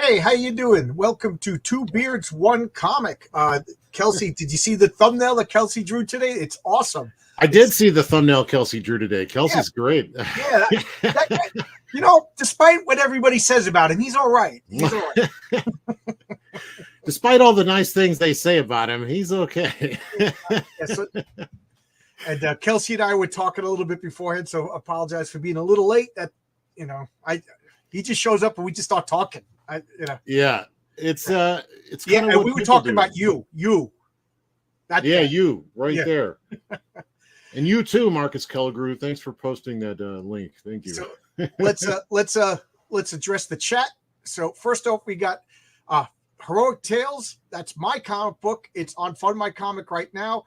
Hey, how you doing? Welcome to Two Beards, One Comic. Kelsey, did you see the thumbnail that Kelsey drew today? It's awesome. I did see the thumbnail Kelsey drew today. Kelsey's great. Yeah, you know, despite what everybody says about him, he's all right. He's all right. Despite all the nice things they say about him, he's okay. And Kelsey and I were talking a little bit beforehand, so apologize for being a little late. That he just shows up and we just start talking. Yeah, it's kind of and we were talking about you. That guy. You right there. And you too, Marcus Kellegrew. Thanks for posting that link. Thank you. So let's address the chat. So first off, we got Heroic Tales. That's my comic book. It's on Fund My Comic right now.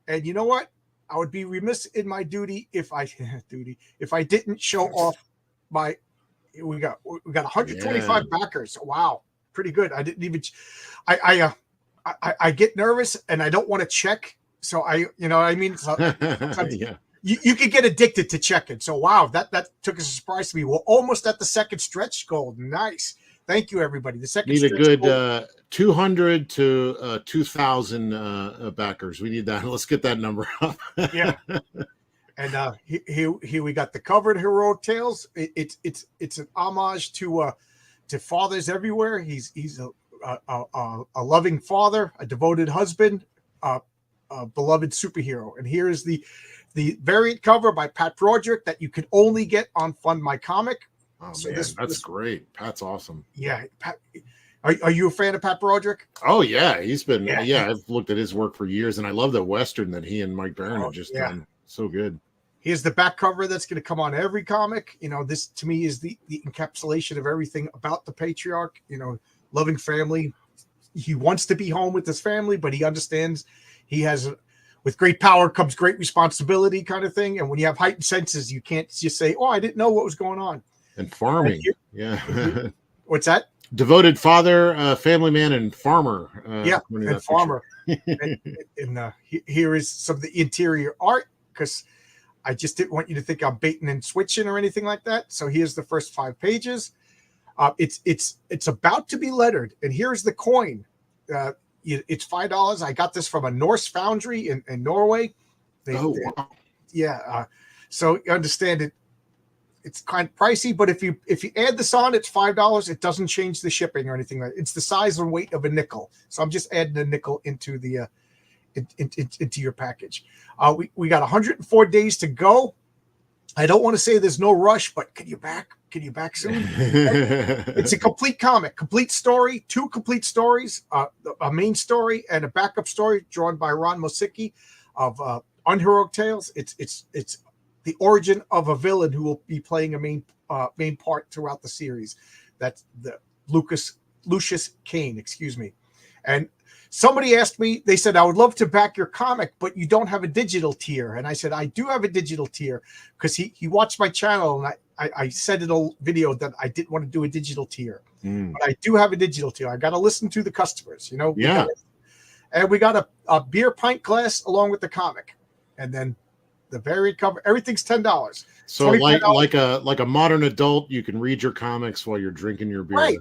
And you know what? I would be remiss in my duty if I didn't show off my. We got 125 backers. Wow, pretty good. I didn't even. I get nervous and I don't want to check. So you know what I mean. So you could get addicted to checking. So wow, that took as a surprise to me. We're almost at the second stretch goal. Nice. Thank you, everybody. The second need a good 200 to 2,000 backers. We need that. Let's get that number up. Yeah. And here we got the cover of Heroic Tales. It's an homage to fathers everywhere. He's a loving father, a devoted husband, a beloved superhero. And here is the variant cover by Pat Broderick that you can only get on Fund My Comic. Oh so man, that's great. Pat's awesome. Yeah, Pat. Are you a fan of Pat Broderick? Oh yeah, he's been. Yeah, I've looked at his work for years, and I love the Western that he and Mike Baron have just done. So good. Here's the back cover that's going to come on every comic. You know, this to me is the encapsulation of everything about the patriarch. You know, loving family. He wants to be home with his family, but he understands he has, with great power comes great responsibility, kind of thing. And when you have heightened senses, you can't just say, "Oh, I didn't know what was going on." And farming, yeah. What's that? Devoted father, family man, and farmer. And farmer. and here is some of the interior art, because I just didn't want you to think I'm baiting and switching or anything like that. So here's the first 5 pages. It's about to be lettered, and here's the coin. It's $5. I got this from a Norse foundry in Norway. Wow. Yeah. So you understand it. It's kind of pricey, but if you add this on, it's $5. It doesn't change the shipping or anything like that. It's the size and weight of a nickel. So I'm just adding a nickel into the into your package. We got 104 days to go. I don't want to say there's no rush, but can you back soon? It's a complete comic, complete story, 2 complete stories, a main story and a backup story drawn by Ron Mosicki of Unheroic Tales. It's the origin of a villain who will be playing a main part throughout the series. That's the Lucius Kane, excuse me. And somebody asked me, they said, I would love to back your comic, but you don't have a digital tier. And I said, I do have a digital tier, because he watched my channel and I said in a video that I didn't want to do a digital tier. But I do have a digital tier. I got to listen to the customers, you know? Yeah. And we got a beer pint glass along with the comic. And then the variant cover, everything's $10. So like a modern adult, you can read your comics while you're drinking your beer.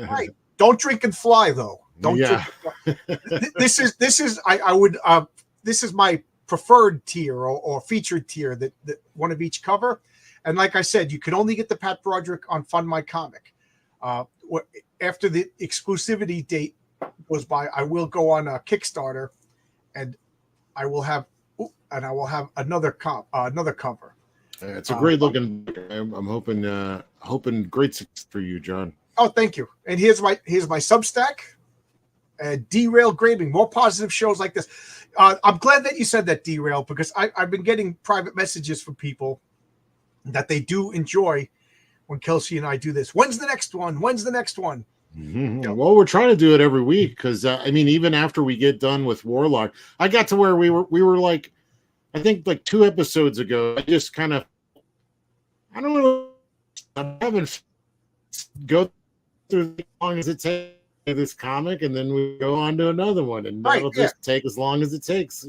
Right. Don't drink and fly though. Don't drink. This is my preferred tier or featured tier, that one of each cover. And like I said, you can only get the Pat Broderick on Fund My Comic. After the exclusivity date goes by, I will go on a Kickstarter, and I will have another cover. It's a great looking. I'm hoping great success for you, John. Oh, thank you. And here's my Substack. Derail Grading, more positive shows like this. I'm glad that you said that, Derail, because I've been getting private messages from people that they do enjoy when Kelsey and I do this. When's the next one? Mm-hmm. Well, we're trying to do it every week, because even after we get done with Warlock, I got to where we were like, I think like 2 episodes ago, I just kind of, I don't know, I haven't go through as long as it takes this comic, and then we go on to another one, and that'll just take as long as it takes.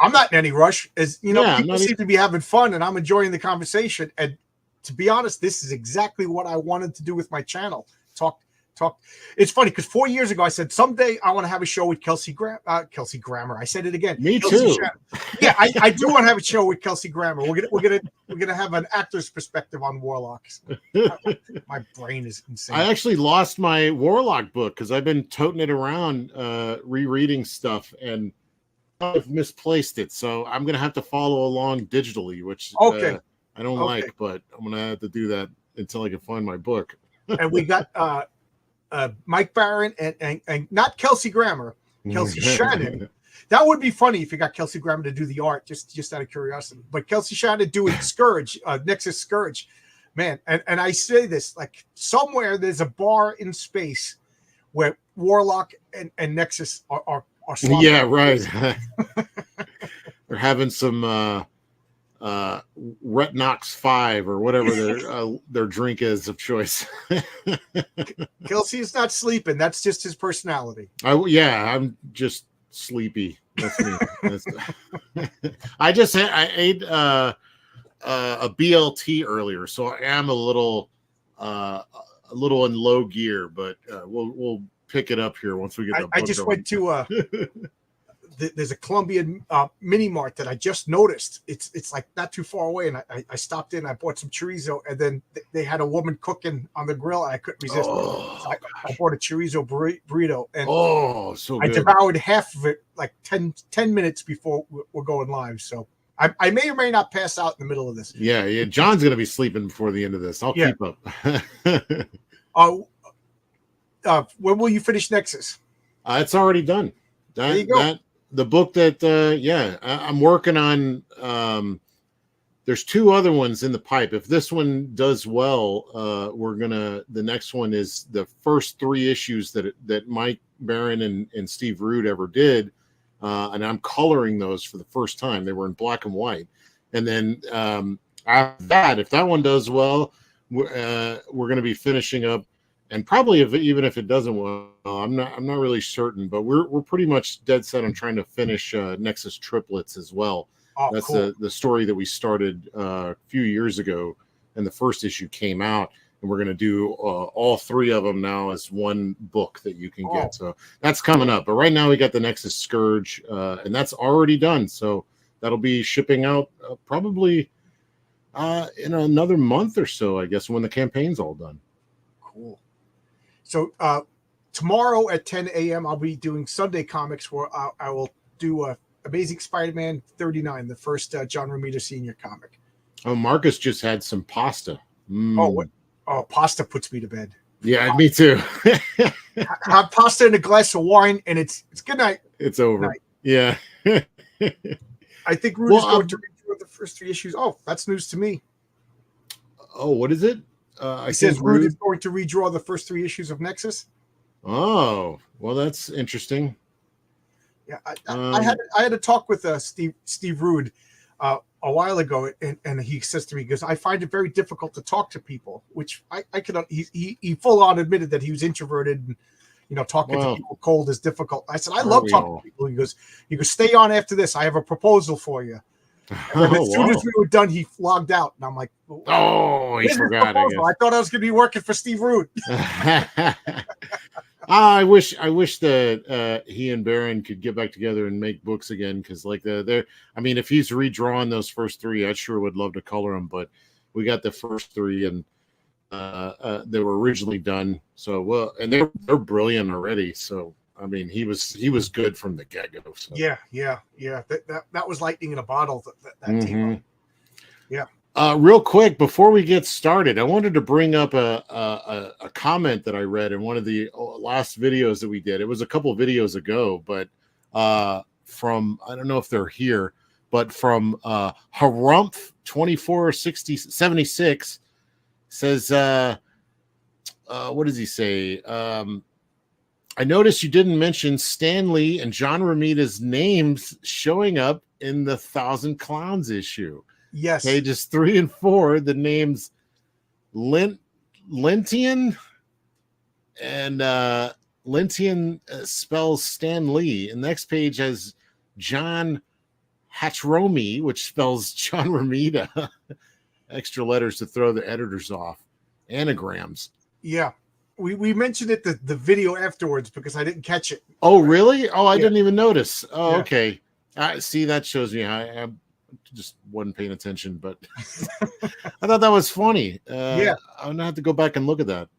I'm not in any rush, as you know. People seem to be having fun, and I'm enjoying the conversation. And to be honest, this is exactly what I wanted to do with my channel: talk talk. It's funny because 4 years ago I said someday I want to have a show with Kelsey Grammer. I said it again. Me Kelsey too. Shannon. Yeah, I do want to have a show with Kelsey Grammer. We're gonna have an actor's perspective on Warlocks. My brain is insane. I actually lost my Warlock book because I've been toting it around, rereading stuff, and I've misplaced it. So I'm gonna have to follow along digitally, which okay. I don't like, but I'm gonna have to do that until I can find my book. And we got Mike Barron and not Kelsey Grammer, Kelsey Shannon. That would be funny if you got Kelsey Grammer to do the art, just out of curiosity. But Kelsey Shannon doing Scourge, Nexus Scourge, man. And I say this, like somewhere there's a bar in space where Warlock and Nexus are yeah, right. They're having some Retnox 5 or whatever their drink is of choice. Kelsey is not sleeping. That's just his personality. I'm just sleepy. That's me. I ate a BLT earlier, so I am a little in low gear, but we'll pick it up here once we get. I just went to there's a Colombian mini mart that I just noticed. It's like not too far away, and I stopped in. I bought some chorizo, and then they had a woman cooking on the grill, and I couldn't resist. So I bought a chorizo burrito, and so I good. devoured half of it like 10 minutes before we're going live. So I may or may not pass out in the middle of this. Yeah. John's gonna be sleeping before the end of this. I'll keep up. When will you finish Nexus? It's already done. There you go. The book that I'm working on, there's 2 other ones in the pipe. If this one does well, the next one is the first 3 issues that Mike Barron and Steve Rude ever did, and I'm coloring those for the first time. They were in black and white, and then after that, if that one does well, we're going to be finishing up. And probably even if it doesn't well, I'm not really certain, but we're pretty much dead set on trying to finish Nexus Triplets as well. Oh, that's cool. the story that we started a few years ago, and the first issue came out, and we're going to do all 3 of them now as one book that you can get. So that's coming up. But right now we got the Nexus Scourge, and that's already done. So that'll be shipping out probably in another month or so, I guess, when the campaign's all done. Cool. So tomorrow at 10 a.m., I'll be doing Sunday Comics, where I will do Amazing Spider-Man 39, the first John Romita Sr. comic. Oh, Marcus just had some pasta. Pasta puts me to bed. Yeah, me too. Have pasta and a glass of wine, and it's good night. It's over. Night. Yeah. I think Rude is going to read the first 3 issues. Oh, that's news to me. Oh, what is it? He says Rude is going to redraw the first 3 issues of Nexus. Oh, well, that's interesting. Yeah, I had a talk with Steve Rude a while ago, and he says to me, he goes, I find it very difficult to talk to people, which I could. He full on admitted that he was introverted, and talking to people cold is difficult. I said, I love talking to people. He goes, stay on after this. I have a proposal for you. And as soon as we were done, he logged out, and I'm like, he forgot. I thought I was going to be working for Steve Rude. I wish that he and Barron could get back together and make books again, because if he's redrawn those first 3, I sure would love to color them. But we got the first 3, and they were originally done. So and they're brilliant already. So he was good from the get-go. So. Yeah. That was lightning in a bottle. That team. Yeah. Real quick before we get started, I wanted to bring up a comment that I read in one of the last videos that we did. It was a couple of videos ago, but from, I don't know if they're here, but from Harumph 2476 says, what does he say? I noticed you didn't mention Stan Lee and John Romita's names showing up in the 1,000 Clowns issue. Yes. Pages 3 and 4, the names Lintian and Lintian spells Stan Lee. And the next page has John Hatchromi, which spells John Romita. Extra letters to throw the editors off. Anagrams. Yeah. we mentioned it the video afterwards because I didn't catch it. Oh, really? Oh, I Yeah. didn't even notice. Oh, Yeah. okay. See, that shows me I just wasn't paying attention, but I thought that was funny. Yeah. I'm gonna have to go back and look at that.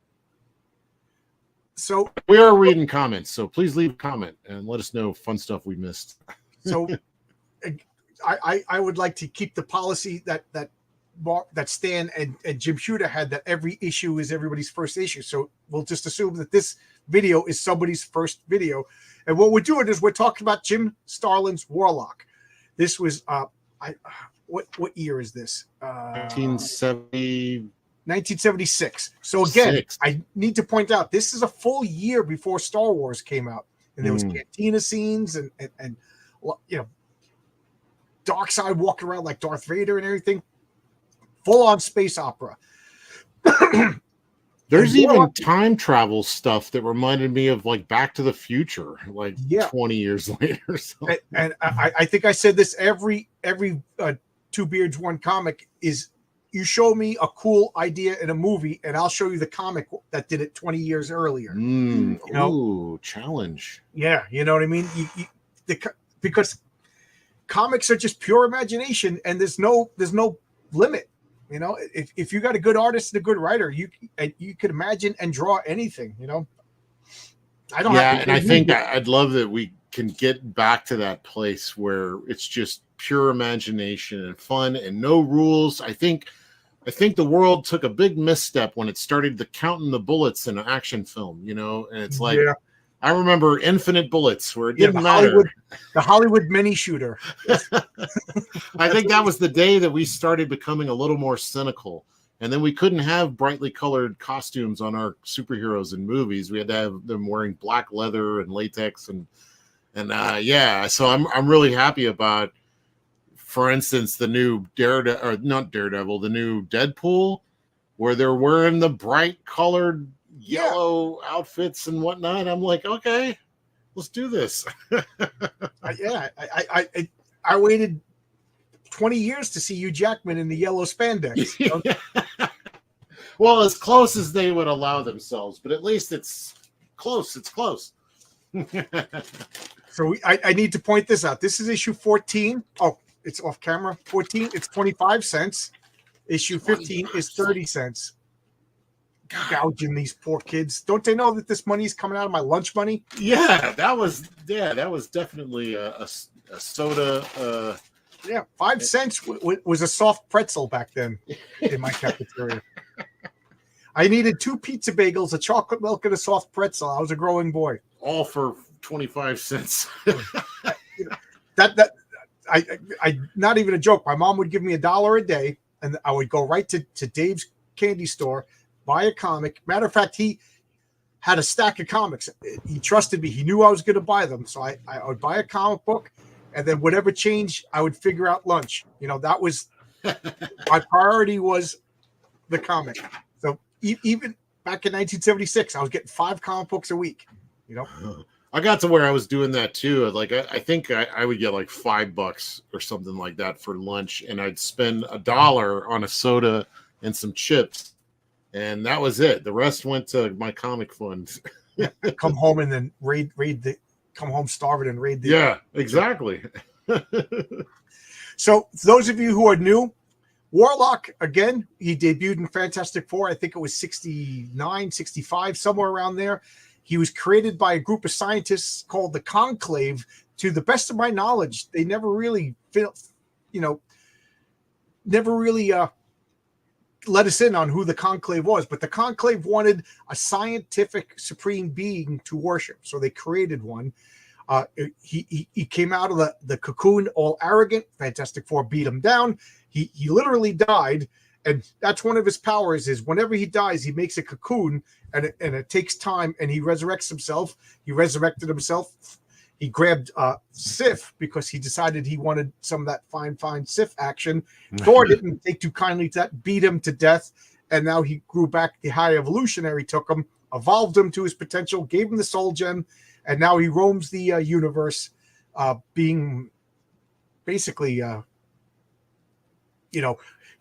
So we are reading comments, so please leave a comment and let us know fun stuff we missed. So I would like to keep the policy that Stan and Jim Shooter had, that every issue is everybody's first issue. So we'll just assume that this video is somebody's first video. And what we're doing is we're talking about Jim Starlin's Warlock. This was what year is this? 1976. So again, I need to point out this is a full year before Star Wars came out, and there was cantina scenes and you know, Darkseid walking around like Darth Vader and everything. Full on space opera. There's even time travel stuff that reminded me of like Back to the Future, like 20 years later. So. And I think I said this every Two Beards One comic is, you show me a cool idea in a movie and I'll show you the comic that did it 20 years earlier. You know? Ooh, challenge. Yeah, you know what I mean? Because comics are just pure imagination and there's no limit. You know, if you got a good artist and a good writer, you could imagine and draw anything, you know. I think I'd love that we can get back to that place where it's just pure imagination and fun and no rules. I think the world took a big misstep when it started counting the bullets in an action film, you know, and it's like, I remember Infinite Bullets where it didn't matter. The Hollywood mini shooter. I think that was the day that we started becoming a little more cynical. And then we couldn't have brightly colored costumes on our superheroes in movies. We had to have them wearing black leather and latex and so I'm really happy about, for instance, the new the new Deadpool, where they're wearing the bright colored yellow outfits and whatnot. I'm like, okay, let's do this. I waited 20 years to see Hugh Jackman in the yellow spandex. You know? Well, as close as they would allow themselves, but at least it's close. It's close. So I need to point this out. This is issue 14. Oh, it's off camera. 14. It's 25 cents. Issue 15 is 30 cents. Gouging these poor kids. Don't they know that this money is coming out of my lunch money? Yeah, that was definitely a soda. 5 cents was a soft pretzel back then in my cafeteria. I needed 2 pizza bagels, a chocolate milk, and a soft pretzel. I was a growing boy. All for 25 cents. I not even a joke. My mom would give me $1 a day, and I would go right to Dave's candy store, buy a comic. Matter of fact, he had a stack of comics. He trusted me. He knew I was going to buy them. So I would buy a comic book, and then whatever change, I would figure out lunch. You know, that was my priority, was the comic. So even back in 1976, I was getting 5 comic books a week. You know, I got to where I was doing that too. Like I think I would get like $5 or something like that for lunch, and I'd spend $1 on a soda and some chips. And that was it. The rest went to my comic funds. Come home and then come home starving and raid the. Yeah, exactly. So those of you who are new, Warlock, again, he debuted in Fantastic Four. I think it was 69, 65, somewhere around there. He was created by a group of scientists called the Conclave. To the best of my knowledge, they never really let us in on who the Conclave was, but the Conclave wanted a scientific supreme being to worship, so they created one. He came out of the cocoon all arrogant. Fantastic Four beat him down. He literally died, and that's one of his powers, is whenever he dies, he makes a cocoon, and it takes time, and he resurrects himself. He resurrected himself. He grabbed Sif because he decided he wanted some of that fine Sif action. Thor didn't take too kindly to that, beat him to death, and now he grew back. The High Evolutionary took him, evolved him to his potential, gave him the Soul Gem, and now he roams the universe, being basically,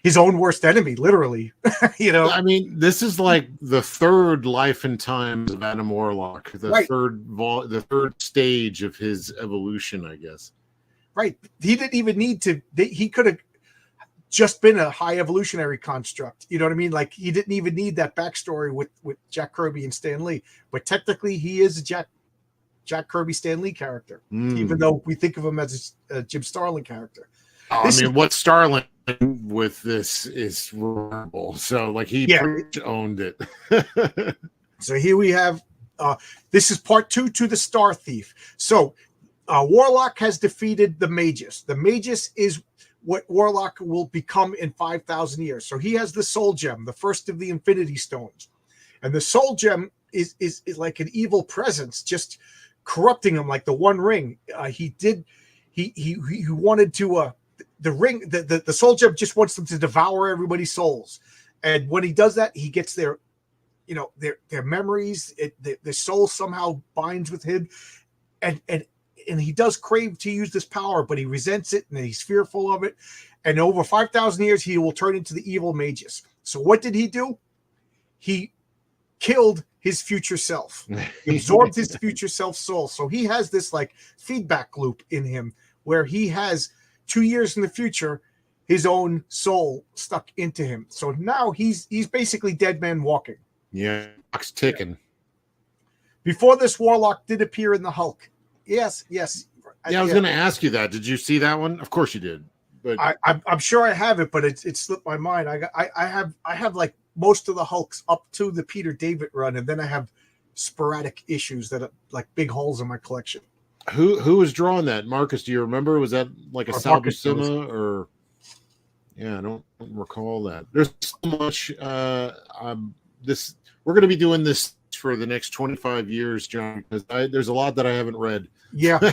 his own worst enemy, literally. You know, I mean, this is like the third life and times of Adam Warlock, the Right. third stage of his evolution, I guess. Right. He didn't even need to. He could have just been a high evolutionary construct. You know what I mean? Like, he didn't even need that backstory with Jack Kirby and Stan Lee. But technically, he is a Jack Kirby Stan Lee character, even though we think of him as a Jim Starlin character. I mean, what Starlin with this is remarkable. So, like, he owned it. So here we have, this is part 2 to the Star Thief. So Warlock has defeated the Magus. The Magus is what Warlock will become in 5,000 years. So he has the Soul Gem, the first of the Infinity Stones. And the Soul Gem is like an evil presence, just corrupting him like the One Ring. He wanted to, the ring, the Soul Gem just wants them to devour everybody's souls. And when he does that, he gets their memories, their soul somehow binds with him. And he does crave to use this power, but he resents it and he's fearful of it. And over 5,000 years, he will turn into the evil Magus. So what did he do? He killed his future self. He absorbed his future self's soul. So he has this like feedback loop in him where he has 2 years in the future, his own soul stuck into him. So now he's basically dead man walking. Yeah, clock's ticking. Yeah. Before this, Warlock did appear in the Hulk. Yes. Yeah, I was going to ask you that. Did you see that one? Of course you did. But I'm sure I have it, but it slipped my mind. I have like most of the Hulks up to the Peter David run, and then I have sporadic issues that are like big holes in my collection. Who was drawing that? Marcus, do you remember? Was that like a Sal Buscema or? Yeah, I don't recall that. There's so much. We're going to be doing this for the next 25 years, John, because there's a lot that I haven't read. Yeah.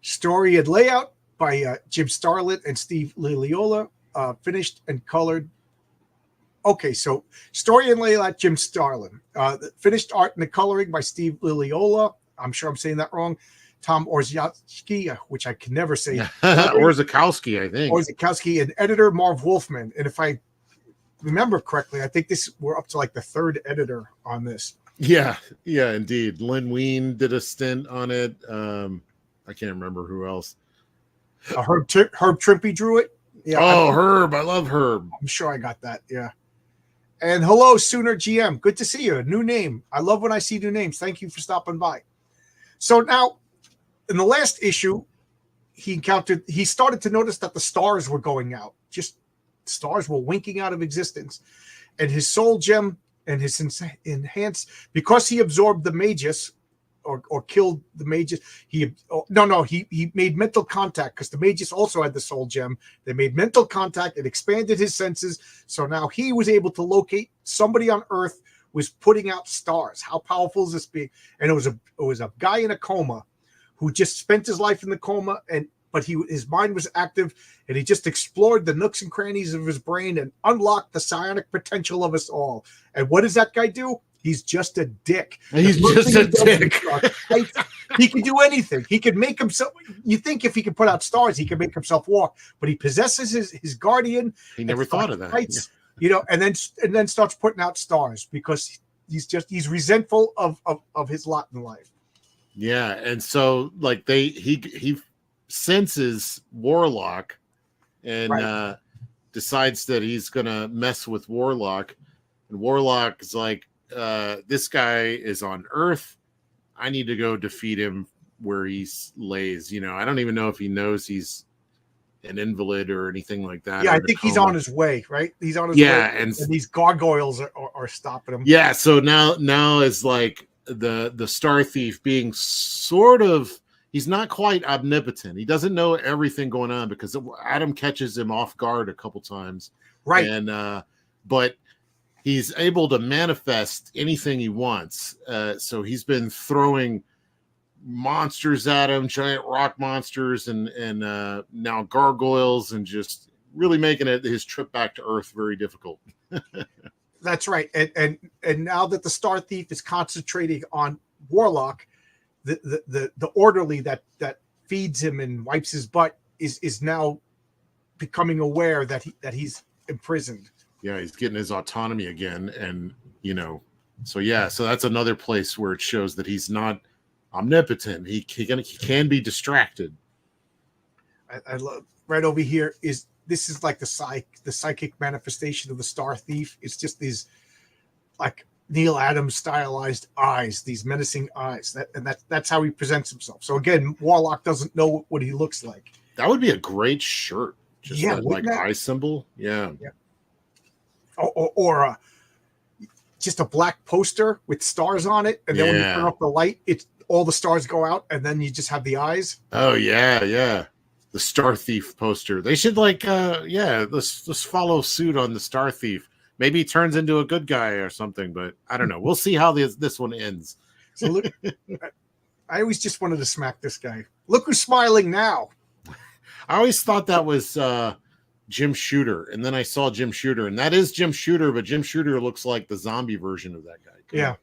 Story and layout by Jim Starlin and Steve Liliola, finished and colored. Okay, so story and layout, Jim Starlin. Finished art and the coloring by Steve Liliola. I'm sure I'm saying that wrong. Tom Orzechowski, which I can never say. Orzechowski, I think. Orzechowski, and editor Marv Wolfman. And if I remember correctly, I think we're up to like the third editor on this. Yeah, indeed. Lynn Wein did a stint on it. I can't remember who else. Herb Trimpe drew it. Yeah. Herb. I love Herb. I'm sure I got that. Yeah. And hello, Sooner GM. Good to see you. New name. I love when I see new names. Thank you for stopping by. So now, in the last issue, he started to notice that the stars were going out. Just stars were winking out of existence. And his soul gem and his enhanced, because he absorbed the Magus or killed the Magus, he made mental contact because the Magus also had the soul gem. They made mental contact. It expanded his senses. So now he was able to locate somebody on Earth was putting out stars. How powerful is this being? And it was a guy in a coma who just spent his life in the coma, but his mind was active, and he just explored the nooks and crannies of his brain and unlocked the psionic potential of us all. And what does that guy do? He's just a dick. He's just a dick. He can do anything. He can make himself. You think if he can put out stars, he can make himself walk, but he possesses his guardian. He never thought of that. Fights, and then starts putting out stars because he's resentful of his lot in life. Yeah, and so like he senses Warlock and decides that he's gonna mess with Warlock, and Warlock is like, this guy is on Earth. I need to go defeat him where he lays. I don't even know if he knows he's an invalid or anything like that. Yeah, I think he's on his way, right? He's on his way. Yeah, and these gargoyles are stopping him. Yeah, so now is like the Star Thief being sort of, he's not quite omnipotent. He doesn't know everything going on because Adam catches him off guard a couple times. Right. And but he's able to manifest anything he wants. So he's been throwing monsters at him, giant rock monsters, and now gargoyles, and just really making his trip back to Earth very difficult. That's right. And now that the Star Thief is concentrating on Warlock, the orderly that feeds him and wipes his butt is now becoming aware that he's imprisoned. Yeah, he's getting his autonomy again, and so that's another place where it shows that he's not omnipotent. He can be distracted. I love right over here this is like the psychic manifestation of the Star Thief. It's just these like Neil Adams stylized eyes, these menacing eyes. That's how he presents himself. So again, Warlock doesn't know what he looks like. That would be a great shirt. Just that like eye symbol. Yeah. Or just a black poster with stars on it, and then when you turn off the light, all the stars go out, and then you just have the eyes. Oh yeah. The Star Thief poster. They should let's follow suit on the Star Thief. Maybe he turns into a good guy or something, but I don't know. We'll see how this one ends. So look, I always just wanted to smack this guy. Look who's smiling now. I always thought that was Jim Shooter, and then I saw Jim Shooter, and that is Jim Shooter, but Jim Shooter looks like the zombie version of that guy.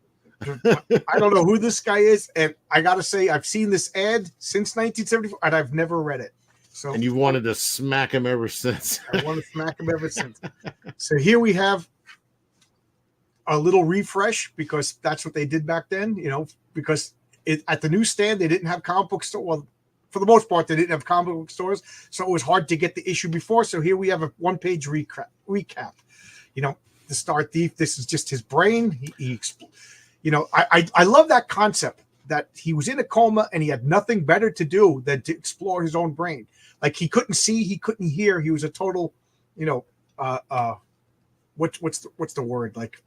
I don't know who this guy is, and I gotta say, I've seen this ad since 1974, and I've never read it. So, and you wanted to smack him ever since. I want to smack him ever since. So here we have a little refresh, because that's what they did back then, because at the newsstand, they didn't have comic book store. Well, for the most part, they didn't have comic book stores, so it was hard to get the issue before. So here we have a one-page recap. The Star Thief, this is just his brain. I love that concept that he was in a coma and he had nothing better to do than to explore his own brain. Like, he couldn't see, he couldn't hear. He was a total, what's the word? Like,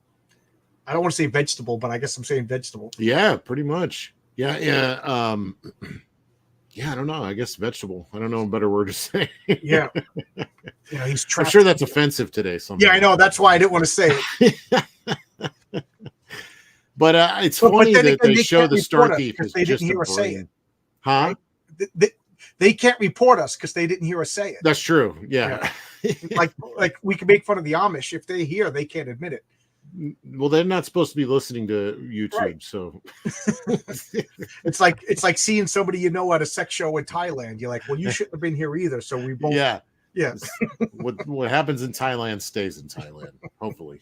I don't want to say vegetable, but I guess I'm saying vegetable. Yeah, pretty much. Yeah. I don't know. I guess vegetable. I don't know a better word to say. Yeah. He's trapped. I'm sure that's offensive today. Yeah, I know. That's why I didn't want to say it. But it's funny that they show the Star Thief because they didn't hear us say it. Huh? They can't report us because they didn't hear us say it. That's true. Yeah. like we can make fun of the Amish. If they hear, they can't admit it. Well, they're not supposed to be listening to YouTube, right. So it's like seeing somebody at a sex show in Thailand. You're like, well, you shouldn't have been here either. So we both. Yeah. What happens in Thailand stays in Thailand. Hopefully.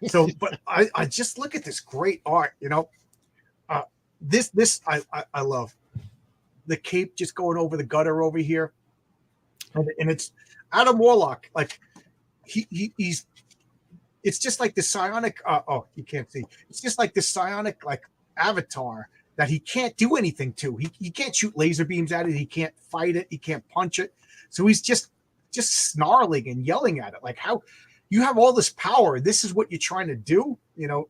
So, but I just look at this great art. This I love. The cape just going over the gutter over here, and it's Adam Warlock. Like he's. It's just like the psionic. You can't see. It's just like this psionic like avatar that he can't do anything to. He can't shoot laser beams at it. He can't fight it. He can't punch it. So he's just snarling and yelling at it. Like, how you have all this power. This is what you're trying to do. He goes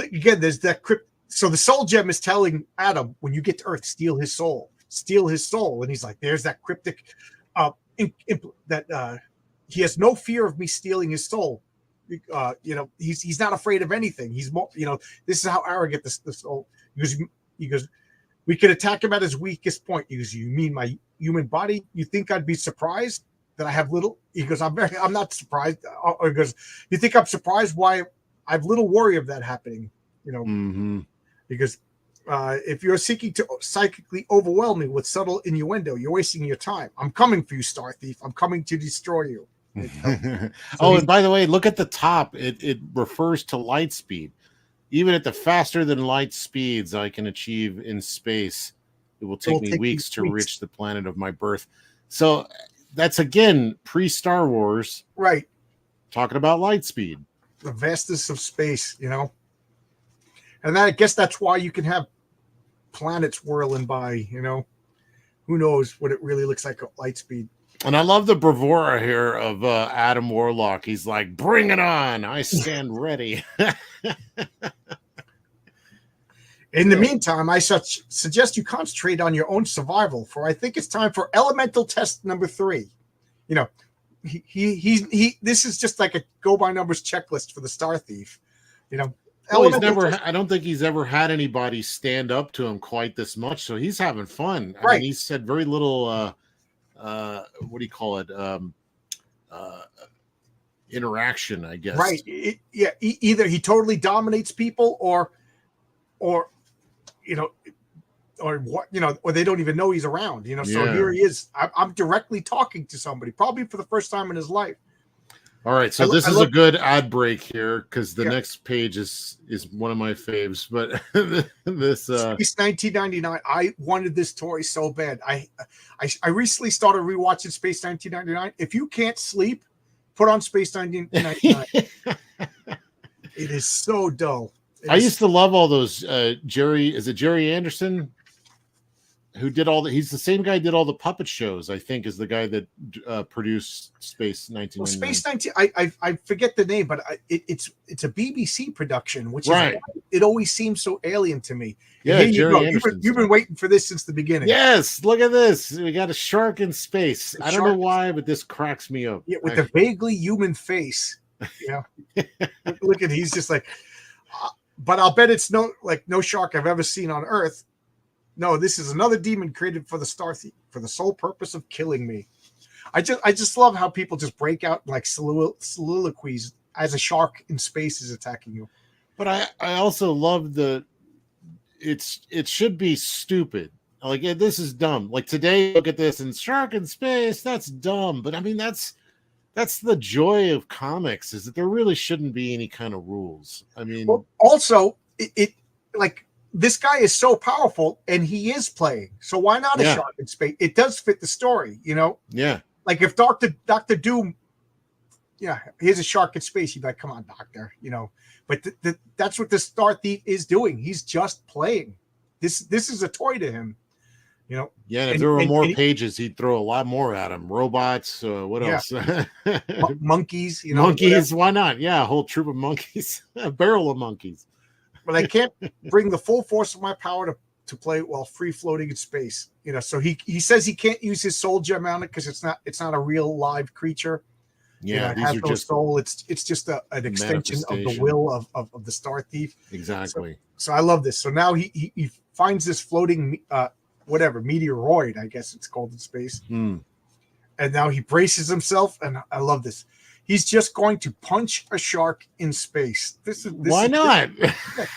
again. There's that crypt. So the soul gem is telling Adam, when you get to Earth, steal his soul, and he's like, there's that cryptic. That he has no fear of me stealing his soul. He's not afraid of anything. He's more, this is how arrogant this soul. He goes, we could attack him at his weakest point. He goes, you mean my human body? You think I'd be surprised that I have little? He goes, I'm not surprised. He goes, you think I'm surprised why I have little worry of that happening? Mm-hmm. Because if you're seeking to psychically overwhelm me with subtle innuendo, you're wasting your time. I'm coming for you, Star Thief. I'm coming to destroy you. And by the way, look at the top. It refers to light speed. Even at the faster than light speeds I can achieve in space, it will take me weeks to reach the planet of my birth. So that's, again, pre-Star Wars. Right. Talking about light speed. The vastness of space, And I guess that's why you can have planets whirling by, who knows what it really looks like at light speed. And I love the bravura here of Adam Warlock. He's like, bring it on. I stand ready. In the meantime, I suggest you concentrate on your own survival, for I think it's time for elemental test number 3. This is just like a go by numbers checklist for the Star Thief. I don't think he's ever had anybody stand up to him quite this much, so he's having fun. I mean, he's had very little what do you call it? Interaction, I guess. Right. Either he totally dominates people or or what, or they don't even know he's around, So here he is. I'm directly talking to somebody, probably for the first time in his life. All right, so this is a good ad break here because the next page is one of my faves. But this Space 1999. I wanted this toy so bad. I recently started rewatching Space 1999. If you can't sleep, put on Space 1999. It is so dull. I used to love all those Jerry Anderson, who did he's the same guy who did all the puppet shows, I think, is the guy that produced Space 1999. Well, Space 19, I forget the name, but it's a BBC production, which right. Is it always seems so alien to me. Yeah, Jerry Anderson. You've been waiting for this since the beginning. Yes, look at this. We got a shark in space. I don't know why, but this cracks me up. Yeah, with the vaguely human face. Look at, he's just like, but I'll bet it's no shark I've ever seen on Earth. No, this is another demon created for the Star Thief for the sole purpose of killing me. I just love how people just break out like soliloquies as a shark in space is attacking you. But I also love it should be stupid. Like, this is dumb. Like today, look at this and shark in space. That's dumb. But I mean, that's the joy of comics, is that there really shouldn't be any kind of rules. I mean, also it like. This guy is so powerful, and he is playing. So why not a shark in space? It does fit the story, Yeah. Like if Doctor Doom, here's a shark in space. You'd be like, come on, Doctor, But that's what the Star Thief is doing. He's just playing. This is a toy to him, Yeah. And if there were more pages, he'd throw a lot more at him. Robots, what else? Monkeys, monkeys. Whatever. Why not? Yeah, a whole troop of monkeys, a barrel of monkeys. But I can't bring the full force of my power to play while free floating in space. So he says he can't use his soul gem on it because it's not a real live creature. Yeah, it has no soul. It's just an extension of the will of the Star Thief. Exactly. So I love this. So now he finds this floating meteoroid, I guess it's called in space. And now he braces himself, and I love this. He's just going to punch a shark in space. Why not?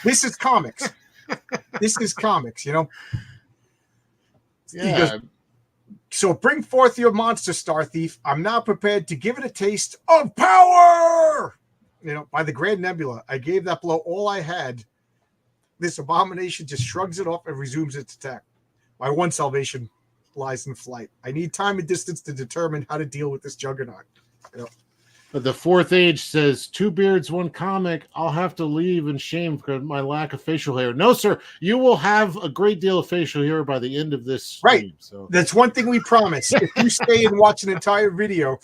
This is comics. This is comics, Yeah. He goes, so bring forth your monster, Star Thief. I'm now prepared to give it a taste of power. By the Grand Nebula, I gave that blow all I had. This abomination just shrugs it off and resumes its attack. My one salvation lies in flight. I need time and distance to determine how to deal with this juggernaut. The Fourth Age says, 2 beards, 1 comic. I'll have to leave in shame for my lack of facial hair. No, sir. You will have a great deal of facial hair by the end of this stream. Right. So that's one thing we promise. If you stay and watch an entire video,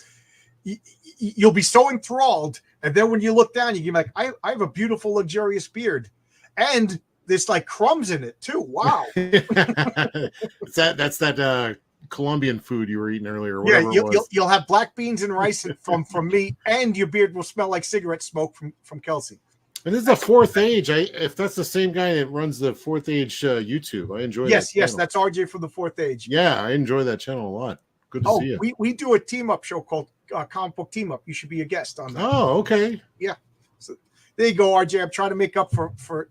you'll be so enthralled. And then when you look down, you get like, I have a beautiful, luxurious beard. And there's like crumbs in it too. Wow. That's that Colombian food you were eating earlier. Yeah, you'll have black beans and rice from me, and your beard will smell like cigarette smoke from Kelsey. And this is the Fourth Age. If that's the same guy that runs the Fourth Age YouTube, I enjoy. Yes, that's RJ from the Fourth Age. Yeah, I enjoy that channel a lot. Good to see you. We do a team up show called Comic Book Team Up. You should be a guest on that. Oh, okay. Yeah. So there you go, RJ. I'm trying to make up for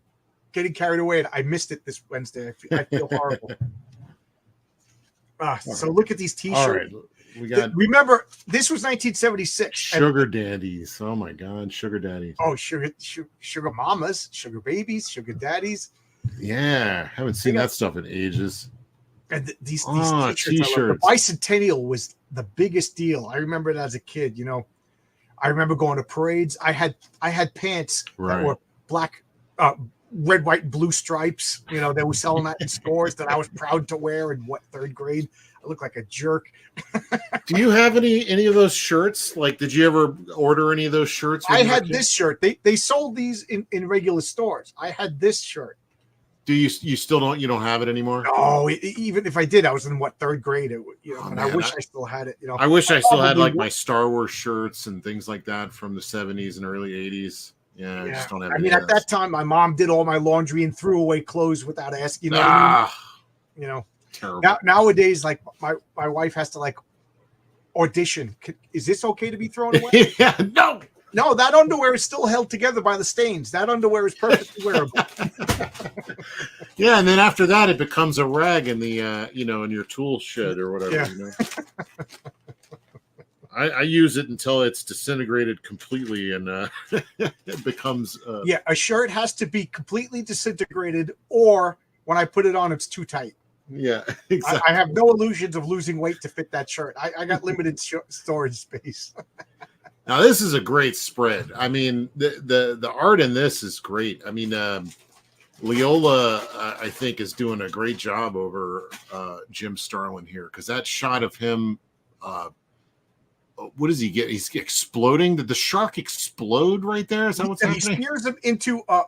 getting carried away. I missed it this Wednesday. I feel horrible. So look at these T-shirts. All right. We got. Remember, this was 1976. Sugar daddies. Oh my God, sugar daddies. Oh, sugar mamas, sugar babies, sugar daddies. Yeah, haven't seen that stuff in ages. And these T-shirts. The bicentennial was the biggest deal. I remember it as a kid. I remember going to parades. I had pants that were black. Red, white, and blue stripes. They were selling that in stores that I was proud to wear in third grade. I looked like a jerk. Do you have any of those shirts? Like, did you ever order any of those shirts? I had this shirt. They sold these in regular stores. I had this shirt. Do you still don't? You don't have it anymore? No, even if I did, I was in third grade. And I wish I still had it. I wish I still had like my Star Wars shirts and things like that from the 70s and early 80s. Yeah, I just don't have. I mean, at that time, my mom did all my laundry and threw away clothes without asking. What I mean? Terrible. Nowadays, like my wife has to like audition. Is this okay to be thrown away? No, that underwear is still held together by the stains. That underwear is perfectly wearable. Yeah, and then after that, it becomes a rag in the in your tool shed or whatever. Yeah. I use it until it's disintegrated completely, and it becomes. Yeah, a shirt has to be completely disintegrated, or when I put it on, it's too tight. Yeah, exactly. I have no illusions of losing weight to fit that shirt. I got limited storage space. Now this is a great spread. I mean, the art in this is great. I mean, Leola, I think, is doing a great job over Jim Starlin here, because that shot of him, what does he get? He's exploding. Did the shark explode right there? Is that what's happening? He steers him into a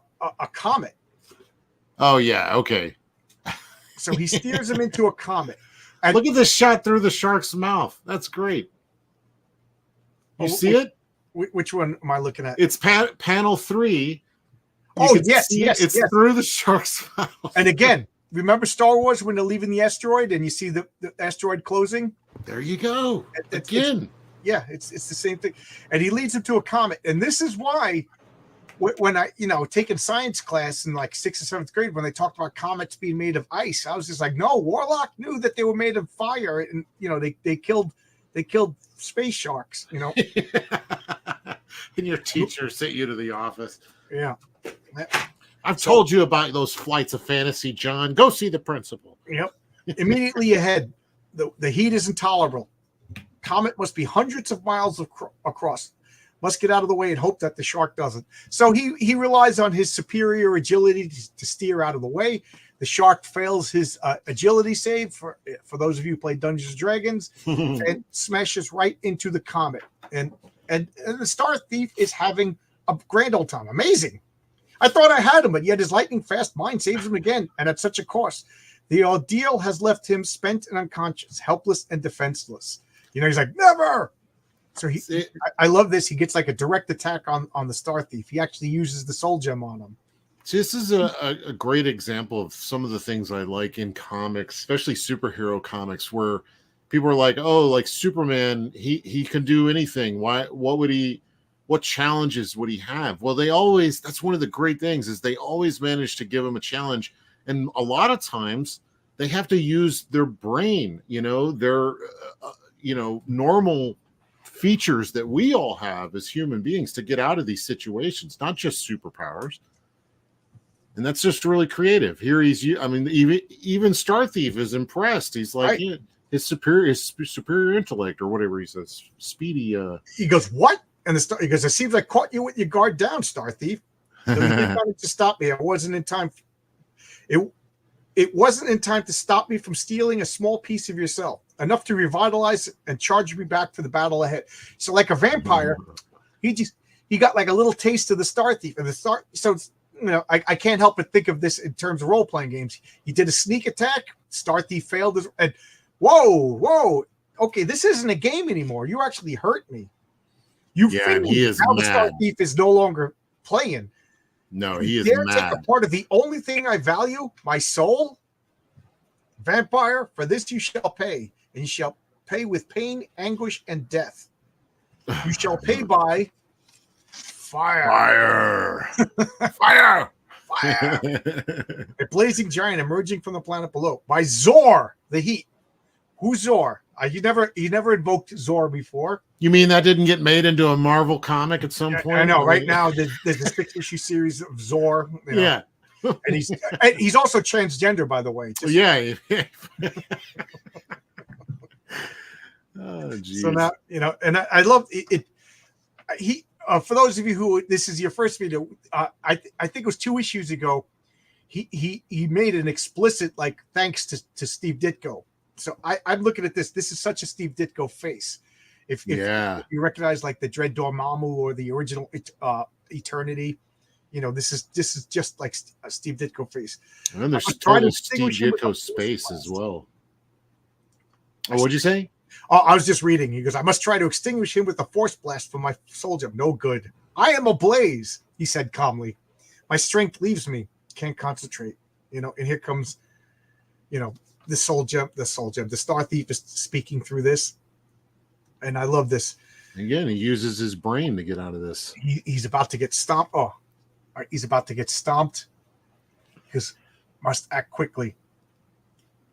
comet. Oh yeah, okay. So he steers him into a comet. And look at this shot through the shark's mouth. That's great. You see it? Which one am I looking at? It's panel 3. Yes. It's through the shark's mouth. And again, remember Star Wars when they're leaving the asteroid and you see the asteroid closing? There you go. It's the same thing. And he leads him to a comet. And this is why when I, taking science class in like 6th or 7th grade, when they talked about comets being made of ice, I was just like, no, Warlock knew that they were made of fire. And, they killed space sharks, And your teacher sent you to the office. Yeah. I've told you about those flights of fantasy, John. Go see the principal. Yep. Immediately ahead, the heat is intolerable. Comet must be hundreds of miles across. Must get out of the way and hope that the shark doesn't. So he relies on his superior agility to steer out of the way. The shark fails his agility save, for those of you who play Dungeons & Dragons, and smashes right into the comet. And the Star Thief is having a grand old time. Amazing. I thought I had him, but yet his lightning fast mind saves him again, and at such a cost. The ordeal has left him spent and unconscious, helpless and defenseless. He's like, never. So I love this. He gets like a direct attack on the Star Thief. He actually uses the soul gem on him. See, this is a great example of some of the things I like in comics, especially superhero comics, where people are like, oh, like Superman, he can do anything. What challenges would he have? Well, that's one of the great things, is they always manage to give him a challenge. And a lot of times they have to use their brain, their, normal features that we all have as human beings to get out of these situations, not just superpowers. And that's just really creative. Here even Star Thief is impressed. He's like, his superior intellect, or whatever he says, speedy. He goes, what? And he goes, it seems I caught you with your guard down, Star Thief. So he did manage to stop me. It wasn't in time. It wasn't in time to stop me from stealing a small piece of yourself, enough to revitalize and charge me back for the battle ahead. So like a vampire, he got like a little taste of the Star Thief. And I can't help but think of this in terms of role-playing games. He did a sneak attack. Star Thief failed. And whoa. Okay, this isn't a game anymore. You actually hurt me. He is now mad. The Star Thief is no longer playing. No, he is Take mad. a part of the only thing I value, my soul. Vampire, for this you shall pay. And you shall pay with pain, anguish, and death. You shall pay by fire. Fire. A blazing giant emerging from the planet below. By Zor, the heat. Who's Zor? You never invoked Zor before. You mean that didn't get made into a Marvel comic at some point? I know. Right now, there's a 6-issue series of Zor. Yeah. And he's also transgender, by the way. Yeah. Oh, geez. So now, and I love it. For those of you who this is your first video, I think it was 2 issues ago. He made an explicit thanks to Steve Ditko. So I'm looking at this. This is such a Steve Ditko face. If you recognize the Dread Dormammu or the original Eternity, this is just like a Steve Ditko face. And there's total Steve Ditko space as well. Oh, what'd you say? I was just reading. He goes, I must try to extinguish him with a force blast from my soul gem. No good. I am ablaze, he said calmly. My strength leaves me. Can't concentrate. And here comes, the soul gem. The Star Thief is speaking through this. And I love this. Again, he uses his brain to get out of this. He's about to get stomped. Oh, he's about to get stomped. Because must act quickly.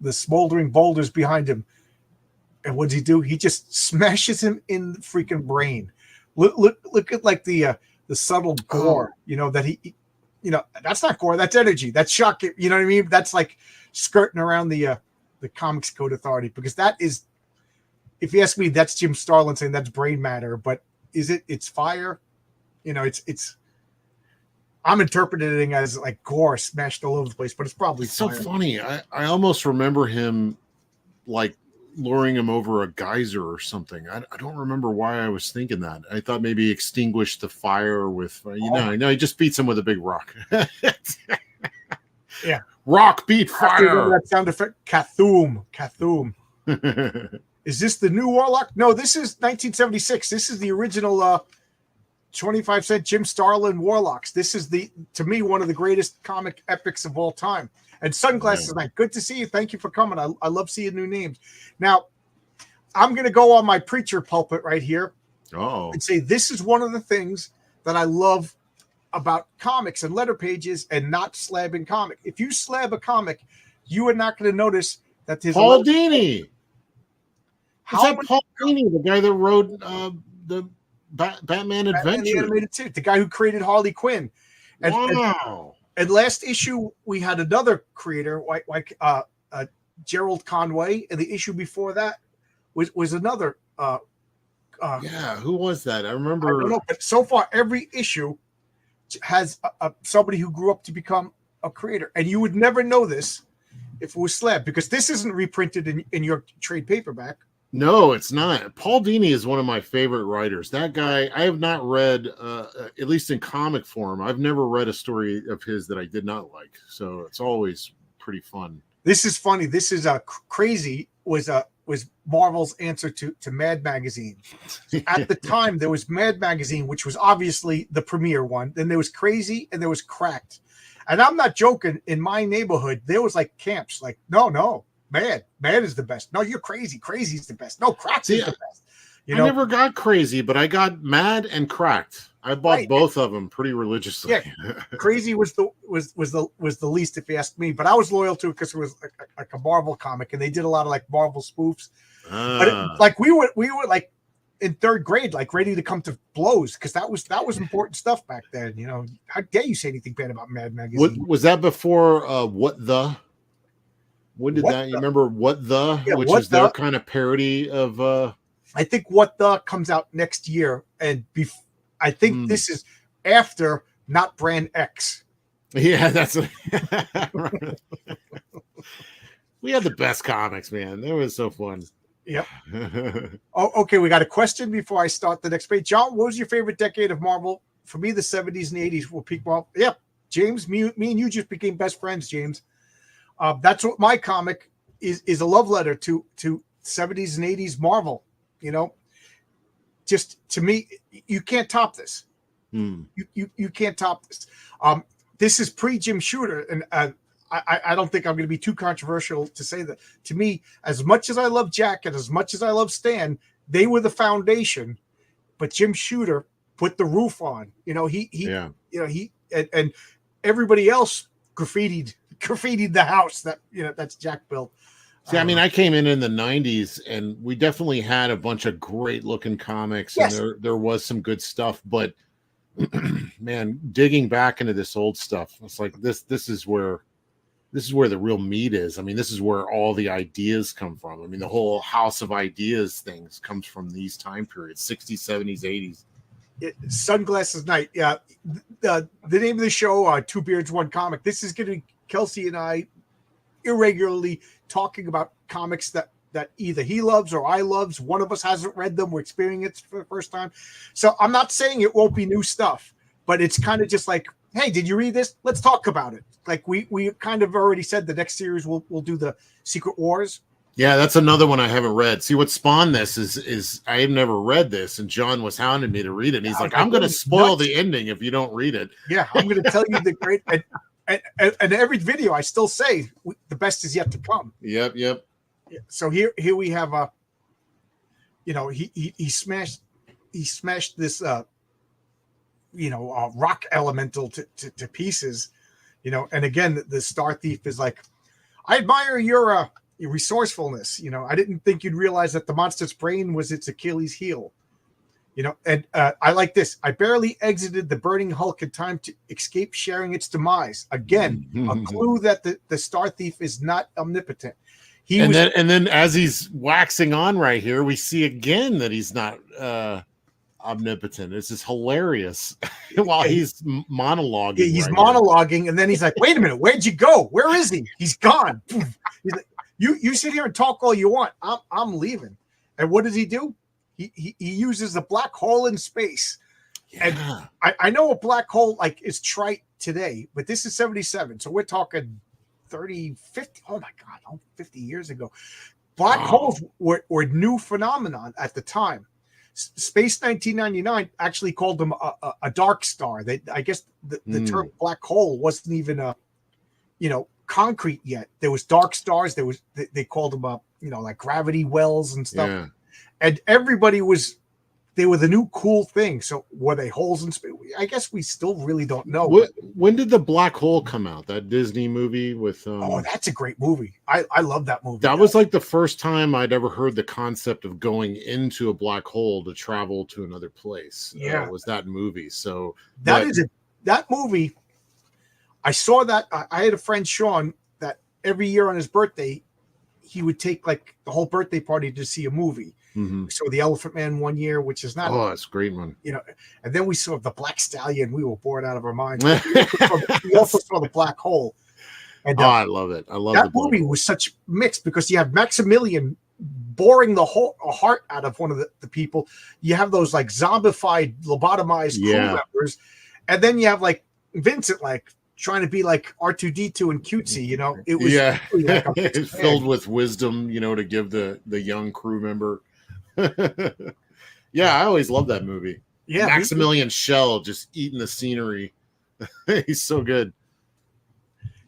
The smoldering boulders behind him. And what does he do? He just smashes him in the freaking brain. Look at like the subtle gore, that he that's not gore, that's energy. That's shock. You know what I mean? That's like skirting around the Comics Code Authority, because that is, if you ask me, that's Jim Starlin saying that's brain matter, but is it? It's fire. It's I'm interpreting it as like gore smashed all over the place, but it's probably so fire. funny. I almost remember him like luring him over a geyser or something. I don't remember why I was thinking that. I thought maybe extinguish the fire with, he just beats him with a big rock. Yeah. Rock beat fire. That sound effect. Cathoom. Is this the new Warlock? No, this is 1976. This is the original 25-cent Jim Starlin Warlocks. This is to me, one of the greatest comic epics of all time. And Sunglasses Night. Good to see you. Thank you for coming. I love seeing new names. Now, I'm going to go on my preacher pulpit right here and say this is one of the things that I love about comics and letter pages and not slabbing comic. If you slab a comic, you are not going to notice that there's Paul Dini. Paul Dini, the guy that wrote the Batman Adventure, the animated too, the guy who created Harley Quinn. And, wow. And last issue, we had another creator, like Gerald Conway, and the issue before that was another. Who was that? I remember. I don't know, but so far, every issue has somebody who grew up to become a creator, and you would never know this if it was slab, because this isn't reprinted in your trade paperback. No, it's not. Paul Dini is one of my favorite writers. That guy, I have not read, at least in comic form, I've never read a story of his that I did not like. So it's always pretty fun. This is funny. This is Crazy was Marvel's answer to Mad Magazine. At the time, there was Mad Magazine, which was obviously the premier one. Then there was Crazy, and there was Cracked. And I'm not joking. In my neighborhood, there was like camps. Like, no. Mad is the best. No, you're crazy. Crazy's the best. No, Cracked is the best. I never got Crazy, but I got Mad and Cracked. I bought both of them pretty religiously. Yeah, Crazy was the least, if you ask me. But I was loyal to it because it was like a Marvel comic, and they did a lot of like Marvel spoofs. But we were like in third grade, like ready to come to blows, because that was important stuff back then. How dare you say anything bad about Mad Magazine? Was that before What the? When did that? You remember What the? Yeah, which is their kind of parody of. I think What the comes out next year, and I think this is after Not Brand X. Yeah, that's. We had the best comics, man. That was so fun. Yep. Okay. We got a question before I start the next page. John, what was your favorite decade of Marvel? For me, the 70s and 80s were peak Marvel. Yep. James, me and you just became best friends, James. That's what my comic is a love letter to 70s and 80s Marvel. Just to me, you can't top this. You can't top this. This is pre-Jim Shooter, and I don't think I'm going to be too controversial to say that. To me, as much as I love Jack and as much as I love Stan, they were the foundation, but Jim Shooter put the roof on. He and everybody else graffitied the house that that's Jack built. See, I mean, I came in the 90s, and we definitely had a bunch of great looking comics, and there was some good stuff, but man, digging back into this old stuff, it's like this is where the real meat is. I mean, this is where all the ideas come from. I mean, the whole house of ideas things comes from these time periods, 60s, 70s, 80s. Sunglasses Night. Yeah. The name of the show, Two Beards, One Comic. This is going to be Kelsey and I irregularly talking about comics that either he loves or I loves. One of us hasn't read them. We're experiencing it for the first time. So I'm not saying it won't be new stuff, but it's kind of just like, hey, did you read this? Let's talk about it. Like we kind of already said the next series we'll do the Secret Wars. Yeah, that's another one I haven't read. See, what spawned this is I have never read this, and John was hounding me to read it. And he's like, I'm going to spoil the ending if you don't read it. Yeah, I'm going to tell you the great and every video I still say the best is yet to come. Yep. So here we have he smashed this rock elemental to pieces. you know. And again, the Star Thief is like, I admire your resourcefulness. You know, I didn't think you'd realize that the monster's brain was its Achilles heel. You know, and I like this. I barely exited the burning hulk in time to escape sharing its demise. Again, a clue that the Star Thief is not omnipotent. And then as he's waxing on right here, we see again that he's not omnipotent. It's just hilarious while he's monologuing. Yeah, he's monologuing, and then he's like, "Wait a minute, where'd you go? Where is he? He's gone." He's like, "You sit here and talk all you want. I'm leaving." And what does he do? He uses a black hole in space. Yeah. And I know a black hole like is trite today, but this is 77. So we're talking 30, 50, oh my God, 50 years ago. Black holes were a new phenomenon at the time. Space 1999 actually called them a dark star. I guess the term black hole wasn't even concrete yet. There was dark stars. They called them like gravity wells and stuff. Yeah. And everybody they were the new cool thing. So were they holes in space? I guess we still really don't know. When did The Black Hole come out? That Disney movie with oh, that's a great movie. I love that movie. That was like the first time I'd ever heard the concept of going into a black hole to travel to another place. Yeah. It was that movie. So that movie. I saw that. I had a friend, Sean, that every year on his birthday, he would take like the whole birthday party to see a movie. Mm-hmm. We saw The Elephant Man one year, which is not. Oh, it's a great one. You know, and then we saw The Black Stallion. We were bored out of our minds. We also saw The Black Hole. And I love it. I love that movie. Was such mixed because you have Maximilian boring the heart out of one of the people. You have those like zombified, lobotomized crew members, and then you have like Vincent like trying to be like R2D2 and cutesy, you know. It was really like it's filled with wisdom, you know, to give the young crew member. I always love that movie. Yeah, Maximilian Schell just eating the scenery. He's so good.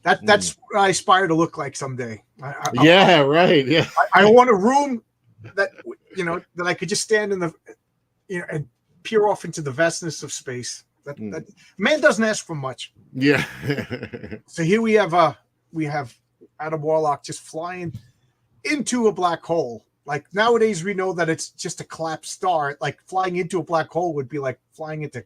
That's what I aspire to look like someday. Right. Yeah, I want a room that that I could just stand in the and peer off into the vastness of space. That man doesn't ask for much. Yeah. So here we have Adam Warlock just flying into a black hole. Like nowadays we know that it's just a collapsed star. Like flying into a black hole would be like flying into